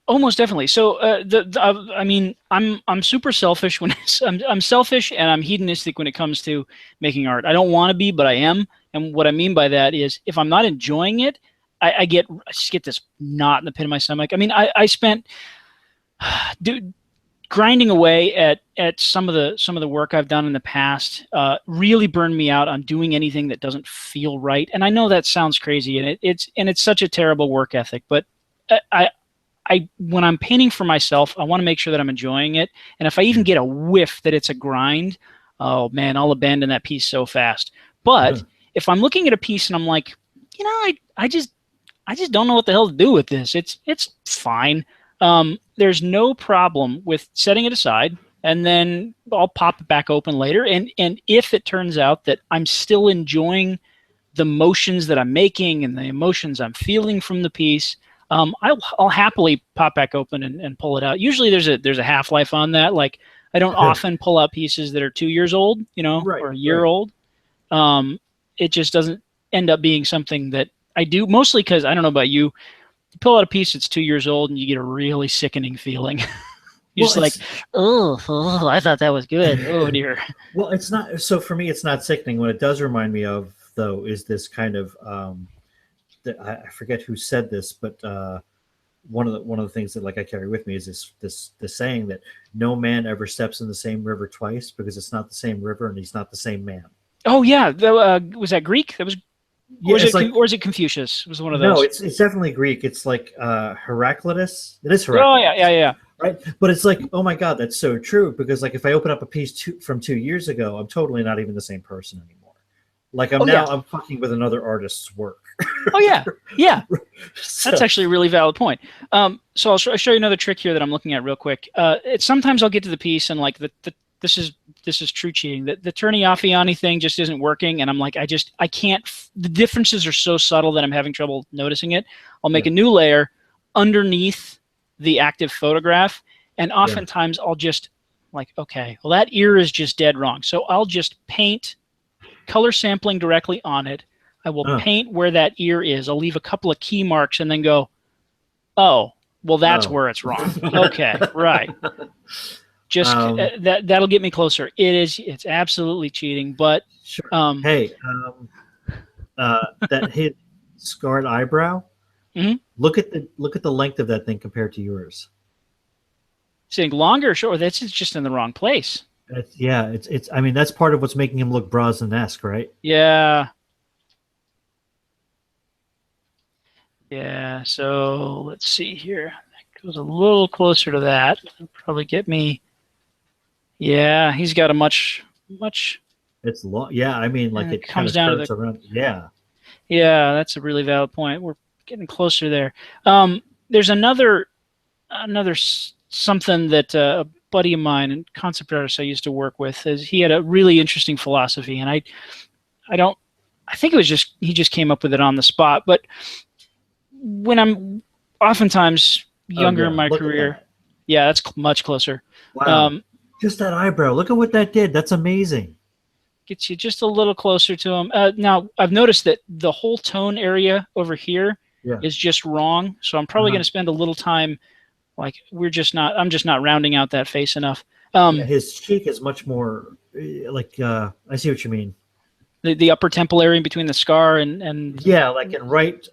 Oh, most definitely. So, I mean, I'm super selfish when I'm selfish and I'm hedonistic when it comes to making art. I don't want to be, but I am. And what I mean by that is, if I'm not enjoying it, I just get this knot in the pit of my stomach. I mean, I spent grinding away at some of the work I've done in the past. Really burned me out on doing anything that doesn't feel right. And I know that sounds crazy, and it's such a terrible work ethic. But when I'm painting for myself, I want to make sure that I'm enjoying it. And if I even get a whiff that it's a grind, oh man, I'll abandon that piece so fast. But if I'm looking at a piece and I'm like, I just don't know what the hell to do with this. It's fine. There's no problem with setting it aside, and then I'll pop it back open later. And if it turns out that I'm still enjoying the motions that I'm making and the emotions I'm feeling from the piece, I'll happily pop back open and pull it out. Usually there's a half-life on that. Like I don't often pull out pieces that are 2 years old, or a year old. It just doesn't end up being something that I do, mostly because I don't know about you. You pull out a piece that's 2 years old and you get a really sickening feeling. You're just like, oh, I thought that was good. Oh dear. Well, it's not. So for me, it's not sickening. What it does remind me of, though, is this kind of. I forget who said this, but one of the things that like I carry with me is this saying that no man ever steps in the same river twice because it's not the same river and he's not the same man. Oh yeah, was that Greek? That was. Or is it Confucius? It was one of those. No, it's definitely Greek. It's like Heraclitus. It is Heraclitus. Oh yeah. Right, but it's like, oh my God, that's so true. Because like, if I open up a piece from 2 years ago, I'm totally not even the same person anymore. Like I'm fucking with another artist's work. Oh yeah. That's actually a really valid point. So I'll show you another trick here that I'm looking at real quick. Sometimes I'll get to the piece and like this is true cheating. The turny-offy-on thing just isn't working, and I'm like, I can't. The differences are so subtle that I'm having trouble noticing it. I'll make a new layer underneath the active photograph, and oftentimes I'll just like, okay, well that ear is just dead wrong. So I'll just paint color sampling directly on it. I will paint where that ear is. I'll leave a couple of key marks and then go, oh, well that's where it's wrong. Okay, right. Just that'll get me closer. It's absolutely cheating, but sure. That hit scarred eyebrow. Mm-hmm. Look at the length of that thing compared to yours. Saying longer, sure. That's just in the wrong place. It's. I mean, that's part of what's making him look Brosnan-esque, right? Yeah. Yeah. So let's see here. That goes a little closer to that. It'll probably get me. Yeah, he's got a much. It's long. Yeah, I mean, like it comes down to the around. Yeah. Yeah, that's a really valid point. We're getting closer there. There's another something that a buddy of mine and concept artist I used to work with, is he had a really interesting philosophy, and I think it was just he just came up with it on the spot. But when I'm oftentimes younger in my career, that's much closer. Wow. Just that eyebrow. Look at what that did. That's amazing. Gets you just a little closer to him. Now I've noticed that the whole tone area over here is just wrong. So I'm probably going to spend a little time, like I'm just not rounding out that face enough. His cheek is much more like, I see what you mean. The upper temple area in between the scar and yeah, like in right,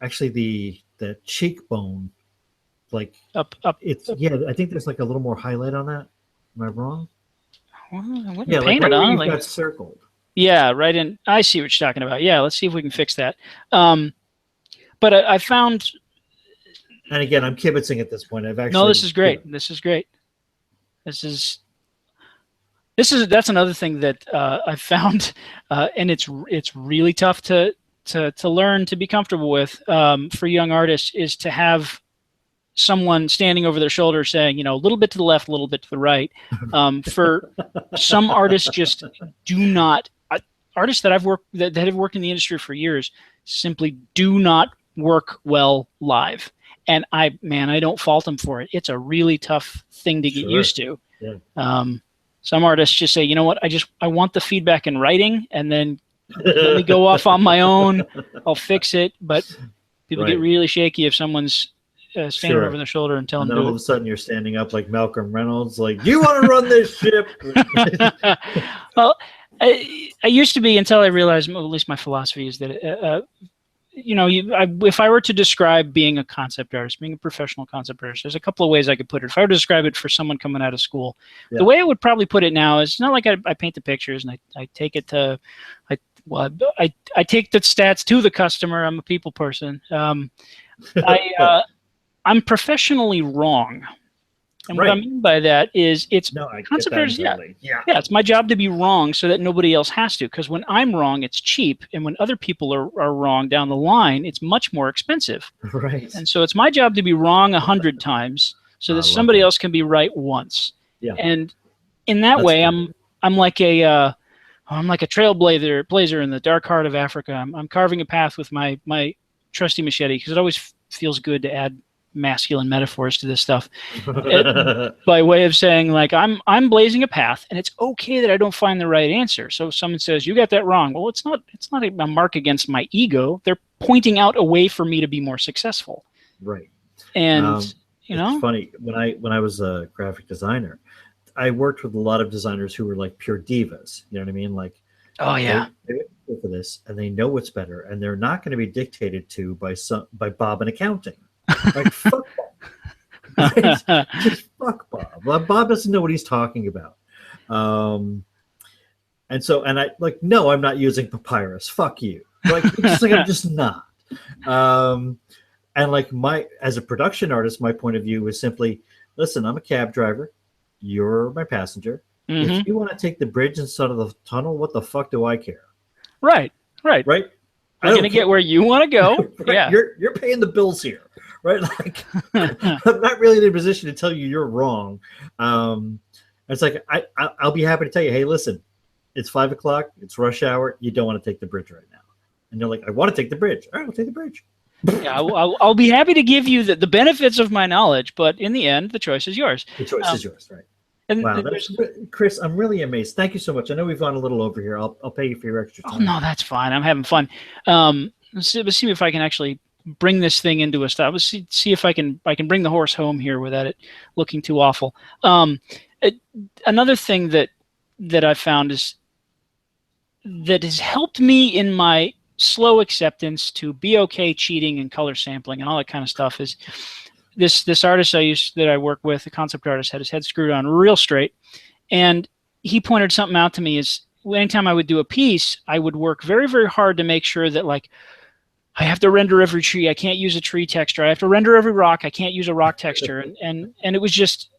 actually the cheekbone, like up. It's I think there's like a little more highlight on that. Am I wrong? Well, I wouldn't yeah, paint like it on. Like got circled. Yeah, right in. I see what you're talking about. Yeah, let's see if we can fix that. But I found. And again, I'm kibitzing at this point. This is great. This is great. That's another thing that I found, and it's really tough to learn to be comfortable with for young artists, is to have someone standing over their shoulder saying, a little bit to the left, a little bit to the right. For some artists, just do not. Artists that that have worked in the industry for years simply do not work well live. And I don't fault them for it. It's a really tough thing to get used to. Yeah. Some artists just say, you know what, I want the feedback in writing, and then let me go off on my own. I'll fix it. But people get really shaky if someone's standing over their shoulder and telling them. All of a sudden, you're standing up like Malcolm Reynolds, like, you want to run this ship? Well, I used to be, until I realized, at least my philosophy is that, if I were to describe being a concept artist, being a professional concept artist, there's a couple of ways I could put it. If I were to describe it for someone coming out of school, the way I would probably put it now is, it's not like I paint the pictures and I take it to, I take the stats to the customer. I'm a people person. I'm professionally wrong. And what I mean by that is concept artists, it's my job to be wrong so that nobody else has to. Because when I'm wrong, it's cheap. And when other people are wrong down the line, it's much more expensive. Right. And so it's my job to be wrong 100 times so that somebody else can be right once. Yeah. And in that way, I'm like a, I'm like a blazer in the dark heart of Africa. I'm carving a path with my trusty machete, because it always feels good to add masculine metaphors to this stuff. By way of saying, like, I'm blazing a path, and it's okay that I don't find the right answer. So if someone says, you got that wrong, well, it's not a mark against my ego. They're pointing out a way for me to be more successful. Right. And it's funny, when I was a graphic designer, I worked with a lot of designers who were like pure divas. You know what I mean? Like, oh yeah, they go for this, and they know what's better, and they're not going to be dictated to by Bob in accounting. Like, fuck Bob. Right? Just fuck Bob. Bob doesn't know what he's talking about. And I like, no, I'm not using papyrus. Fuck you. Like, I'm just not. And like, as a production artist, my point of view is simply, listen, I'm a cab driver. You're my passenger. Mm-hmm. If you want to take the bridge instead of the tunnel, what the fuck do I care? Right. Right. I'm gonna get where you want to go. Right? Yeah. You're paying the bills here, right? Like, I'm not really in a position to tell you you're wrong. It's like, I'll be happy to tell you, hey, listen, it's 5 o'clock. It's rush hour. You don't want to take the bridge right now. And you're like, I want to take the bridge. All right, I'll take the bridge. Yeah, I'll be happy to give you the benefits of my knowledge, but in the end, the choice is yours. The choice is yours, right? And wow, Chris, I'm really amazed. Thank you so much. I know we've gone a little over here. I'll pay you for your extra time. Oh no, that's fine. I'm having fun. Let's see if I can actually bring this thing into a stop. Let's see if I can bring the horse home here without it looking too awful. Another thing that I found is that has helped me in my slow acceptance to be okay cheating and color sampling and all that kind of stuff is this artist that I work with, the concept artist, had his head screwed on real straight, and he pointed something out to me. Is anytime I would do a piece, I would work very, very hard to make sure that, like, I have to render every tree. I can't use a tree texture. I have to render every rock. I can't use a rock texture. And it was just,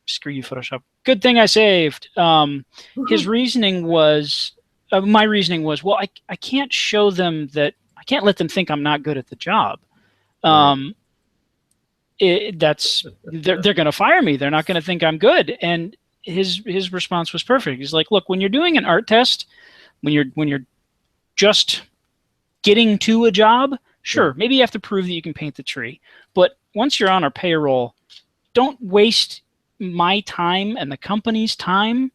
screw you, Photoshop. Good thing I saved. His reasoning was, my reasoning was, well, I can't show them that, I can't let them think I'm not good at the job. They're going to fire me. They're not going to think I'm good. And his response was perfect. He's like, look, when you're doing an art test, when you're just getting to a job, sure, maybe you have to prove that you can paint the tree. But once you're on our payroll, don't waste my time and the company's time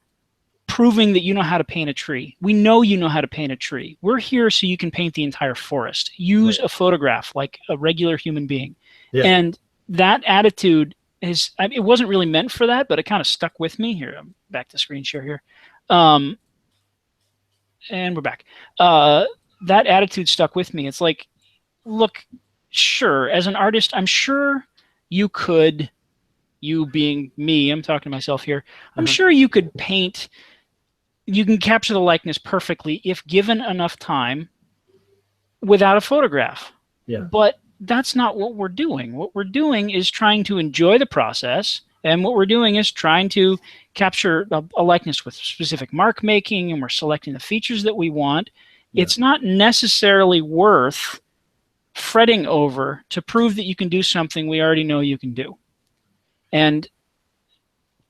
proving that you know how to paint a tree. We know you know how to paint a tree. We're here so you can paint the entire forest. Use a photograph like a regular human being. Yeah. And that attitude is, it wasn't really meant for that, but it kind of stuck with me. Here, I'm back to screen share here. And we're back. That attitude stuck with me. It's like, look, sure, as an artist, I'm sure you could, you being me, I'm talking to myself here, I'm sure you could paint, you can capture the likeness perfectly if given enough time without a photograph. Yeah. But that's not what we're doing. What we're doing is trying to enjoy the process, and what we're doing is trying to capture a likeness with specific mark making, and we're selecting the features that we want. Yeah. It's not necessarily worth fretting over to prove that you can do something we already know you can do. And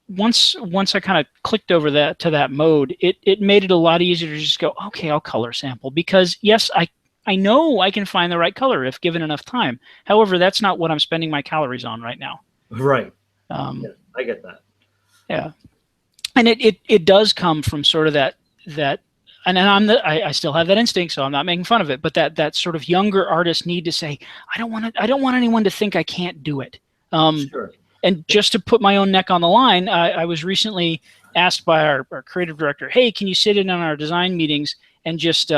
once I kind of clicked over to that mode, it made it a lot easier to just go, okay, I'll color sample, because yes, I know I can find the right color if given enough time. However, that's not what I'm spending my calories on right now. Right. Yeah, I get that. Yeah. And it does come from sort of that and I still have that instinct, so I'm not making fun of it, but that sort of younger artist need to say, I don't want anyone to think I can't do it. Sure. And just to put my own neck on the line, I was recently asked by our creative director, hey, can you sit in on our design meetings and just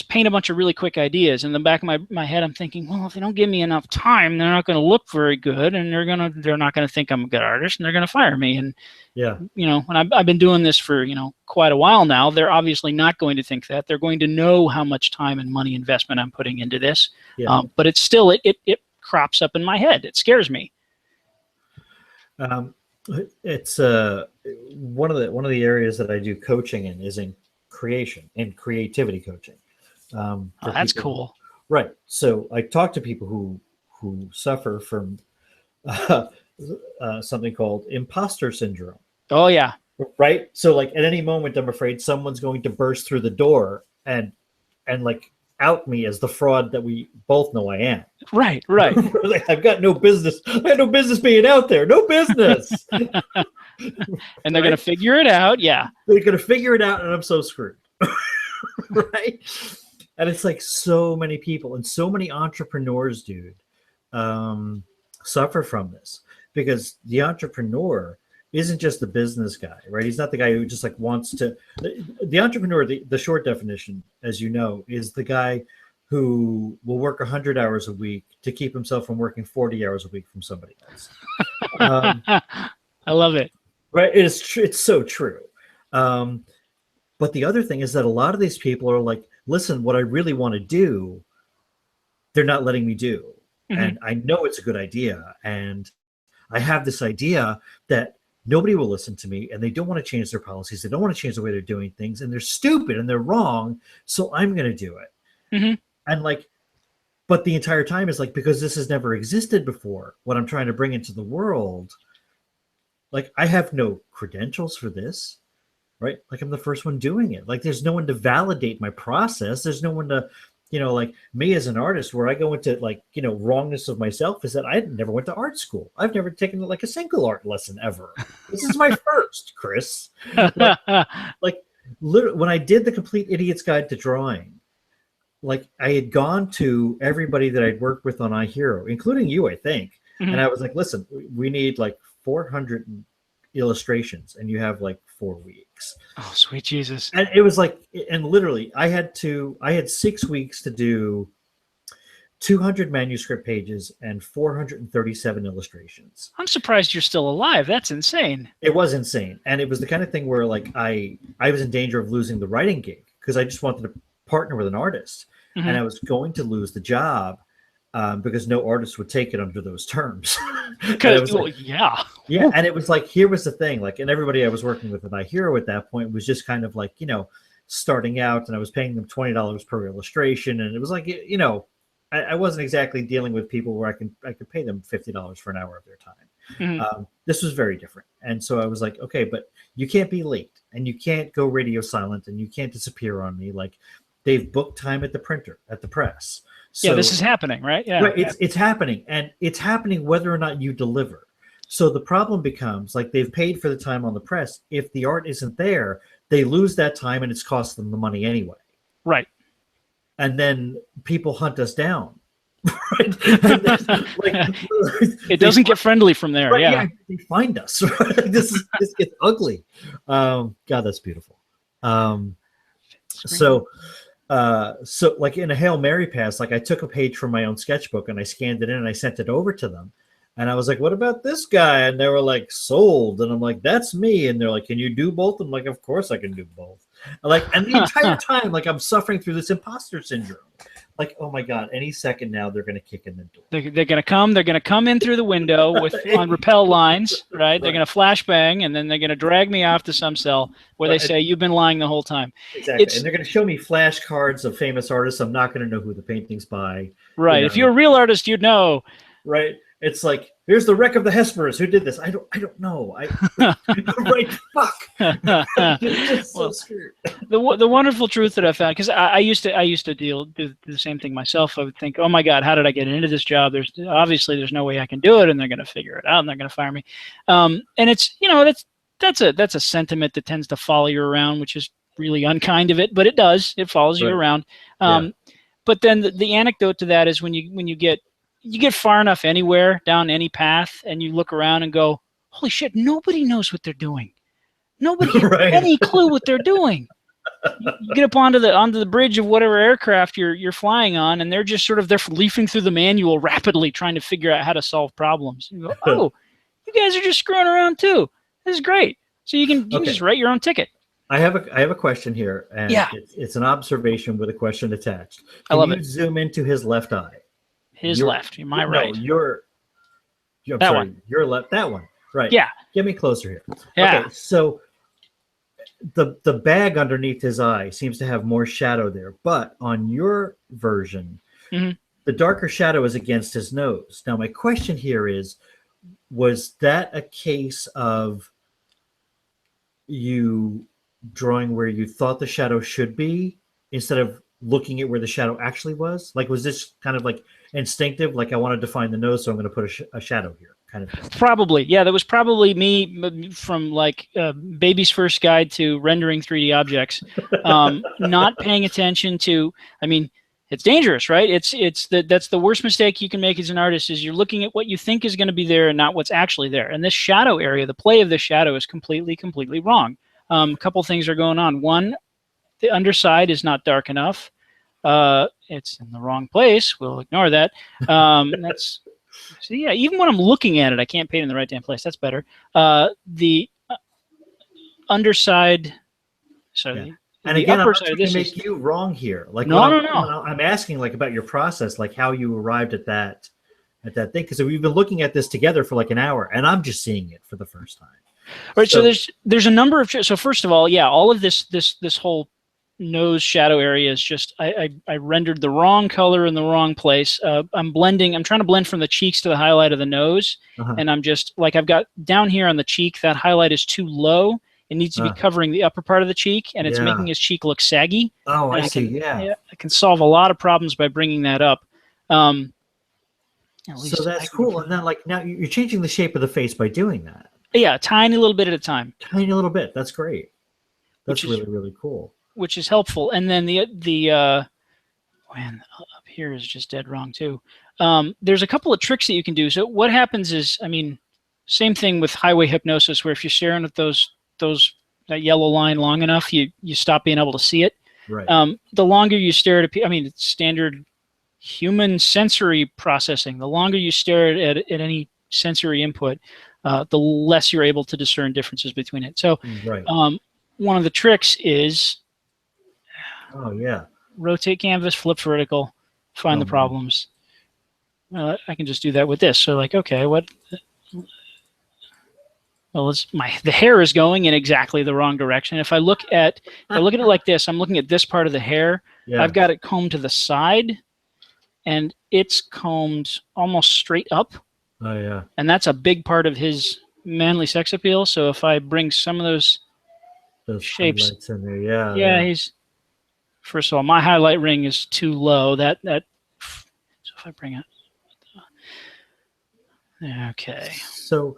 paint a bunch of really quick ideas? In the back of my head, I'm thinking, well, if they don't give me enough time, they're not going to look very good, and they're not going to think I'm a good artist, and they're going to fire me. And yeah, when I've been doing this for quite a while now, they're obviously not going to think that. They're going to know how much time and money investment I'm putting into this. Yeah. But it's still it crops up in my head. It scares me. It's one of the areas that I do coaching in is in creation and creativity coaching. That's cool. Right. So I talk to people who suffer from something called imposter syndrome. Oh yeah. right? So like at any moment, I'm afraid someone's going to burst through the door and like out me as the fraud that we both know I am. Right. Like, I've got no business. I had no business being out there. No business. And they're going to figure it out. Yeah. They're going to figure it out, and I'm so screwed. Right? And it's like so many people and so many entrepreneurs, dude, suffer from this because the entrepreneur isn't just the business guy, right? He's not the guy who just like wants to. The entrepreneur, the short definition, as you know, is the guy who will work 100 hours a week to keep himself from working 40 hours a week from somebody else. I love it. Right? It's so true. But the other thing is that a lot of these people are like, listen, what I really want to do, they're not letting me do. Mm-hmm. And I know it's a good idea. And I have this idea that nobody will listen to me and they don't want to change their policies. They don't want to change the way they're doing things. And they're stupid and they're wrong. So I'm going to do it. Mm-hmm. And like, but the entire time is like, because this has never existed before, what I'm trying to bring into the world, like I have no credentials for this. Right? Like I'm the first one doing it. Like there's no one to validate my process. There's no one to, like me as an artist where I go into like, wrongness of myself is that I never went to art school. I've never taken like a single art lesson ever. This is my first, Chris. Like literally, when I did the Complete Idiot's Guide to Drawing, like I had gone to everybody that I'd worked with on iHero, including you, I think. Mm-hmm. And I was like, listen, we need like 400 illustrations and you have like 4 weeks. Oh, sweet Jesus. And it was like, and literally I had 6 weeks to do 200 manuscript pages and 437 illustrations. I'm surprised you're still alive. That's insane. It was insane. And it was the kind of thing where like I was in danger of losing the writing gig because I just wanted to partner with an artist. Mm-hmm. And I was going to lose the job because no artist would take it under those terms. Yeah. And it was like, here was the thing, like, and everybody I was working with at iHero at that point was just kind of like, starting out, and I was paying them $20 per illustration, and it was like, I wasn't exactly dealing with people where I could pay them $50 for an hour of their time. Mm-hmm. This was very different, and so I was like, okay, but you can't be late, and you can't go radio silent, and you can't disappear on me. Like, they've booked time at the printer, at the press. So, this is happening, right? Yeah. Right, it's happening, and it's happening whether or not you deliver. So the problem becomes, like, they've paid for the time on the press. If the art isn't there, they lose that time, and it's cost them the money anyway. Right. And then people hunt us down. Right? Then, like, it doesn't get friendly from there. Right, yeah. They find us. Right? This gets ugly. God, that's beautiful. So like in a Hail Mary pass, like I took a page from my own sketchbook and I scanned it in and I sent it over to them. And I was like, what about this guy? And they were like, sold. And I'm like, that's me. And they're like, can you do both? I'm like, of course I can do both. And the entire time, like I'm suffering through this imposter syndrome. Like, oh my God, any second now they're going to kick in the door. They're going to come in through the window on rappel lines, right? They're going to flashbang, and then they're going to drag me off to some cell where they say, you've been lying the whole time. Exactly. And they're going to show me flashcards of famous artists. I'm not going to know who the painting's by. Right. If you're a real artist, you'd know. Right. It's like, here's the wreck of the Hesperus. Who did this? I don't know. Right? Fuck. Just so screwed. The wonderful truth that I found, because I used to do the same thing myself. I would think, oh my God, how did I get into this job? There's no way I can do it, and they're going to figure it out, and they're going to fire me. And it's that's a sentiment that tends to follow you around, which is really unkind of it, but it does. It follows you around. But then the anecdote to that is when you get far enough anywhere down any path and you look around and go, holy shit, nobody knows what they're doing. Nobody has any clue what they're doing. You get up onto the bridge of whatever aircraft you're flying on, and they're leafing through the manual rapidly trying to figure out how to solve problems. And you go, oh, you guys are just screwing around too. This is great. So you can just write your own ticket. I have a question here, and it's an observation with a question attached. I love it. Zoom into his left eye. His left, my right. No, your left. That one, right? Yeah. Get me closer here. Yeah. Okay, so the bag underneath his eye seems to have more shadow there, but on your version, the darker shadow is against his nose. Now, my question here is, was that a case of you drawing where you thought the shadow should be instead of looking at where the shadow actually was? Like, was this kind of like instinctive? Like, I want to define the nose, so I'm going to put a shadow here, kind of thing. Probably, yeah. That was probably me from like baby's first guide to rendering 3D objects. Not paying attention to. I mean, it's dangerous, right? That's the worst mistake you can make as an artist is you're looking at what you think is going to be there and not what's actually there. And this shadow area, the play of this shadow is completely wrong. A couple things are going on. One, the underside is not dark enough. It's in the wrong place. We'll ignore that. That's so yeah. Even when I'm looking at it, I can't paint in the right damn place. That's better. The underside. Sorry. Yeah. And the again, I'm upper not side trying of this to make is you wrong here. Like, no. I'm asking like about your process, like how you arrived at that thing. Because we've been looking at this together for like an hour, and I'm just seeing it for the first time. Right. So there's a number of. So first of all, yeah, all of this whole nose shadow area is just I rendered the wrong color in the wrong place. I'm trying to blend from the cheeks to the highlight of the nose, and I'm just like I've got down here on the cheek that highlight is too low. It needs to be covering the upper part of the cheek, and it's making his cheek look saggy. Oh, and I see. I can solve a lot of problems by bringing that up. So that's cool. And then like now you're changing the shape of the face by doing that. Yeah, a tiny little bit at a time. Tiny little bit. That's great. That's really cool. Which is helpful. And then man, up here is just dead wrong too. There's a couple of tricks that you can do. So what happens is, I mean, same thing with highway hypnosis, where if you're staring at that yellow line long enough, you stop being able to see it. Right. The longer you stare at I mean, it's standard human sensory processing. The longer you stare at any sensory input, the less you're able to discern differences between it. So right. One of the tricks is rotate canvas, flip vertical, find the problems. I can just do that with this. So like, okay, what? Well, the hair is going in exactly the wrong direction. If I look at it like this, I'm looking at this part of the hair. Yeah. I've got it combed to the side, and it's combed almost straight up. Oh yeah. And that's a big part of his manly sex appeal. So if I bring some of those shapes in there, he's first of all, my highlight ring is too low. So if I bring it, okay. So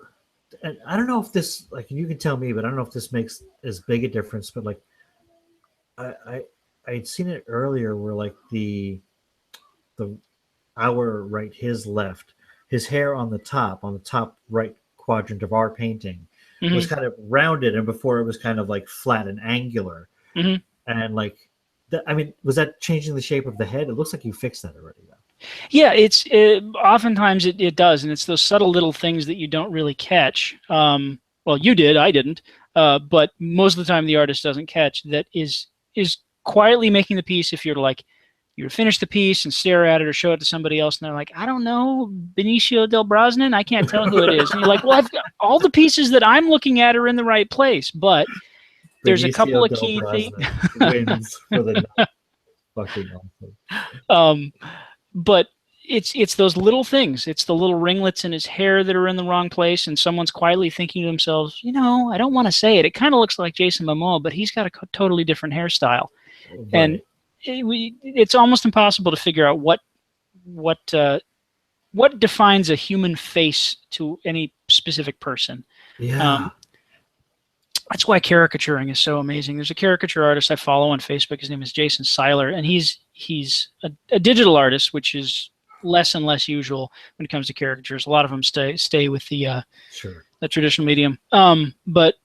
I don't know if this, like, you can tell me, but I don't know if this makes as big a difference. But like, I'd seen it earlier where like our right, his left, his hair on the top right quadrant of our painting was kind of rounded, and before it was kind of like flat and angular. And like, I mean, was that changing the shape of the head? It looks like you fixed that already, though. Yeah, oftentimes it does, and it's those subtle little things that you don't really catch. Well, you did, I didn't, but most of the time the artist doesn't catch that is quietly making the piece. If you're like, you finish the piece and stare at it or show it to somebody else, and they're like, I don't know, Benicio del Brosnan, I can't tell who it is. And you're like, well, I've got all the pieces that I'm looking at are in the right place, but there's a couple of key things. Wins for the fucking awesome. But it's those little things. It's the little ringlets in his hair that are in the wrong place, and someone's quietly thinking to themselves, I don't want to say it. It kind of looks like Jason Momoa, but he's got a totally different hairstyle. Right. And it's almost impossible to figure out what defines a human face to any specific person. Yeah. That's why caricaturing is so amazing. There's a caricature artist I follow on Facebook. His name is Jason Seiler, and he's a digital artist, which is less and less usual when it comes to caricatures. A lot of them stay with the traditional medium. But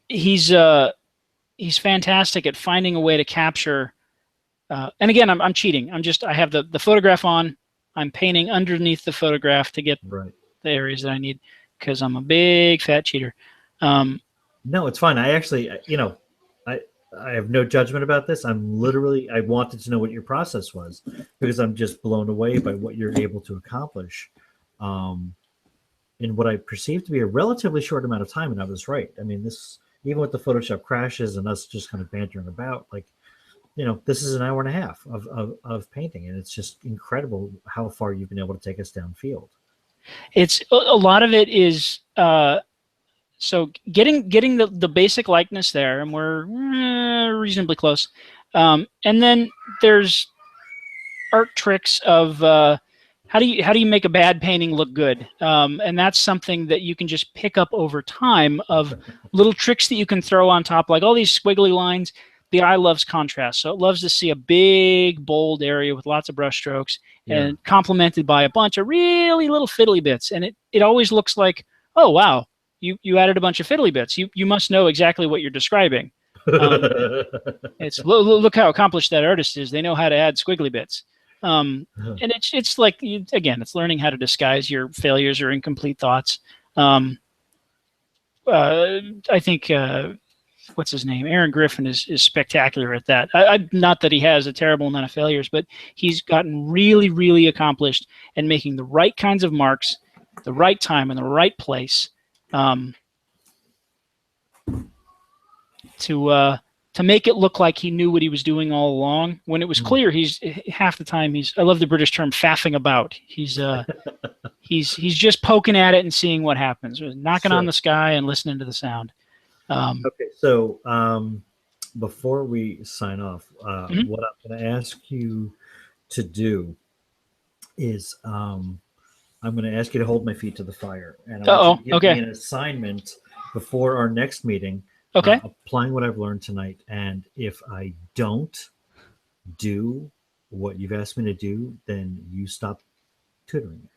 he's fantastic at finding a way to capture. And again, I'm cheating. I have the photograph on. I'm painting underneath the photograph to get the areas that I need, because I'm a big fat cheater. No, it's fine. I actually, I have no judgment about this. I wanted to know what your process was, because I'm just blown away by what you're able to accomplish in what I perceive to be a relatively short amount of time. And I was right. I mean, this, even with the Photoshop crashes and us just kind of bantering about, like, this is an hour and a half of painting, and it's just incredible how far you've been able to take us downfield. It's a lot of it is So getting the basic likeness there, and we're reasonably close. And then there's art tricks of how do you make a bad painting look good, and that's something that you can just pick up over time of little tricks that you can throw on top, like all these squiggly lines. The eye loves contrast, so it loves to see a big, bold area with lots of brush strokes and complemented by a bunch of really little fiddly bits. And it always looks like, oh, wow, you added a bunch of fiddly bits. You must know exactly what you're describing. It's look how accomplished that artist is. They know how to add squiggly bits. And it's like, again, it's learning how to disguise your failures or incomplete thoughts. I think what's his name? Aaron Griffin is spectacular at that. Not that he has a terrible amount of failures, but he's gotten really, really accomplished in making the right kinds of marks, the right time, and the right place to make it look like he knew what he was doing all along. When it was clear, he's half the time I love the British term faffing about. He's just poking at it and seeing what happens, knocking on the sky and listening to the sound. Okay, so before we sign off, what I'm going to ask you to do is I'm going to ask you to hold my feet to the fire, and I want you to give me an assignment before our next meeting. Okay. Applying what I've learned tonight, and if I don't do what you've asked me to do, then you stop tutoring.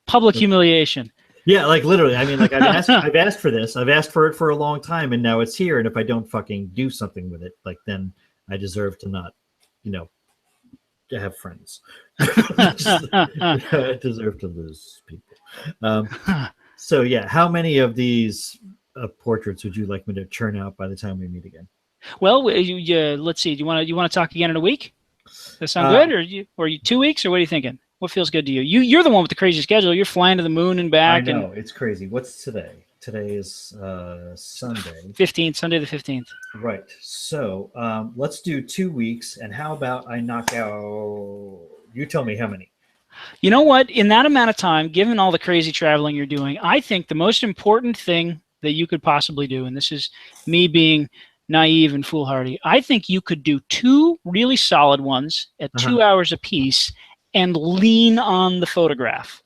Public humiliation. Yeah, like literally. I mean, like I've asked for this. I've asked for it for a long time, and now it's here. And if I don't fucking do something with it, like then I deserve to not, to have friends. I deserve to lose people. So yeah, how many of these portraits would you like me to churn out by the time we meet again? Well, let's see. Do you want to talk again in a week? Does that sound good, or you 2 weeks, or what are you thinking? What feels good to you? You're the one with the crazy schedule. You're flying to the moon and back. I know, it's crazy. What's today? Today is Sunday. 15th, Sunday the 15th. Right. So let's do 2 weeks. And how about I knock out? You tell me how many. You know what? In that amount of time, given all the crazy traveling you're doing, I think the most important thing that you could possibly do, and this is me being naive and foolhardy, I think you could do 2 really solid ones at 2 hours apiece and lean on the photograph.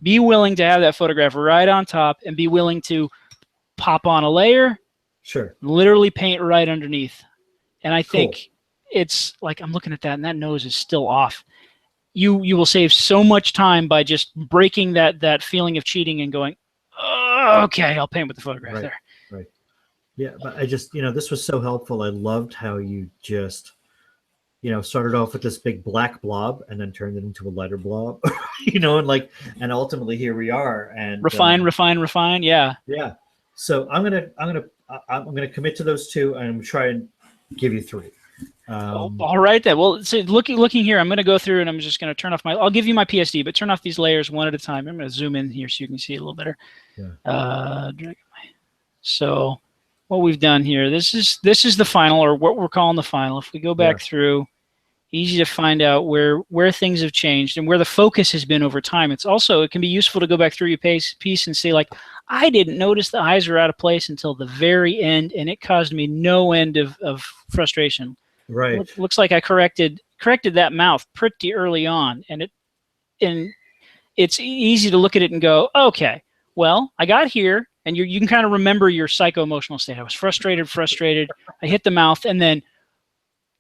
Be willing to have that photograph right on top and be willing to pop on a layer. Sure. Literally paint right underneath. And I think it's like, I'm looking at that and that nose is still off. You will save so much time by just breaking that feeling of cheating and going, oh, okay, I'll paint with the photograph there. Right. Yeah, but I just, this was so helpful. I loved how you just, started off with this big black blob and then turned it into a lighter blob, and ultimately here we are. And refine. Yeah. Yeah. So I'm gonna commit to those 2 and I'm gonna try and give you 3. All right then. Well, so looking here, I'm going to go through and I'm just going to turn off I'll give you my PSD, but turn off these layers one at a time. I'm going to zoom in here so you can see it a little better. Yeah. So what we've done here, this is the final, or what we're calling the final. If we go back through, easy to find out where things have changed and where the focus has been over time. It can be useful to go back through your piece and say, like, I didn't notice the eyes were out of place until the very end, and it caused me no end of frustration. Right. Looks like I corrected that mouth pretty early on, and it's easy to look at it and go, okay, well, I got here, and you can kind of remember your psycho-emotional state. I was frustrated. I hit the mouth, and then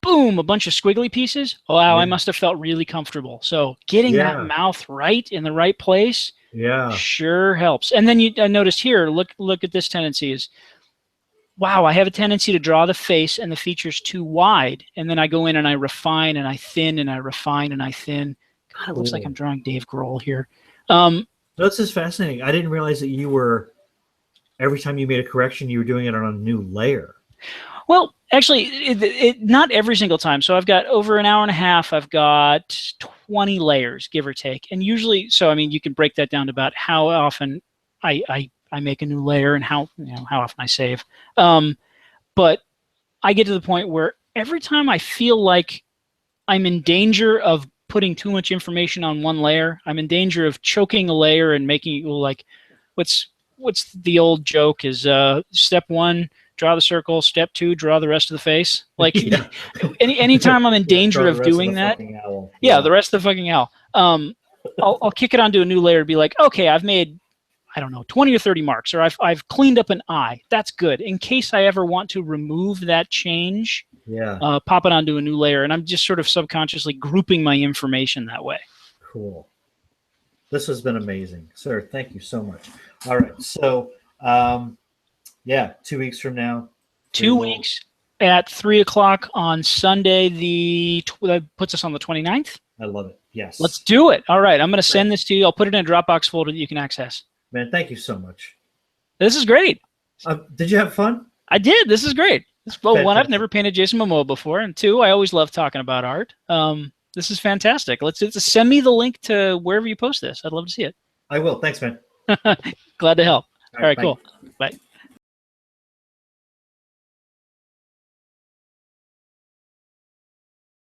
boom, a bunch of squiggly pieces. Oh, wow, I must have felt really comfortable. So getting that mouth right in the right place sure helps. And then I noticed here, look at this tendency is, wow, I have a tendency to draw the face and the features too wide. And then I go in and I refine and I thin and I refine and I thin. God, it looks like I'm drawing Dave Grohl here. This is fascinating. I didn't realize that every time you made a correction, you were doing it on a new layer. Well, actually, not every single time. So I've got over an hour and a half, I've got 20 layers, give or take. And usually, you can break that down to about how often I make a new layer and how often I save. But I get to the point where every time I feel like I'm in danger of putting too much information on one layer, I'm in danger of choking a layer and making it like, what's the old joke is step 1, draw the circle. Step 2, draw the rest of the face. Like Yeah. anytime I'm in danger Draw the of rest doing the that. fucking owl. Yeah, the rest of the fucking owl. I'll kick it onto a new layer and be like, okay, I've made, I don't know, 20 or 30 marks, or I've cleaned up an eye. That's good. In case I ever want to remove that change, pop it onto a new layer, and I'm just sort of subconsciously grouping my information that way. Cool. This has been amazing, sir. Thank you so much. All right, so 2 weeks from now. 2 weeks at 3 o'clock on Sunday. That puts us on the 29th. I love it. Yes. Let's do it. All right, I'm going to send this to you. I'll put it in a Dropbox folder that you can access. Man, thank you so much. This is great. Did you have fun? I did. This is great. One, I've never painted Jason Momoa before, and 2, I always love talking about art. This is fantastic. Let's send me the link to wherever you post this. I'd love to see it. I will. Thanks, man. Glad to help. All right, bye. cool. Bye.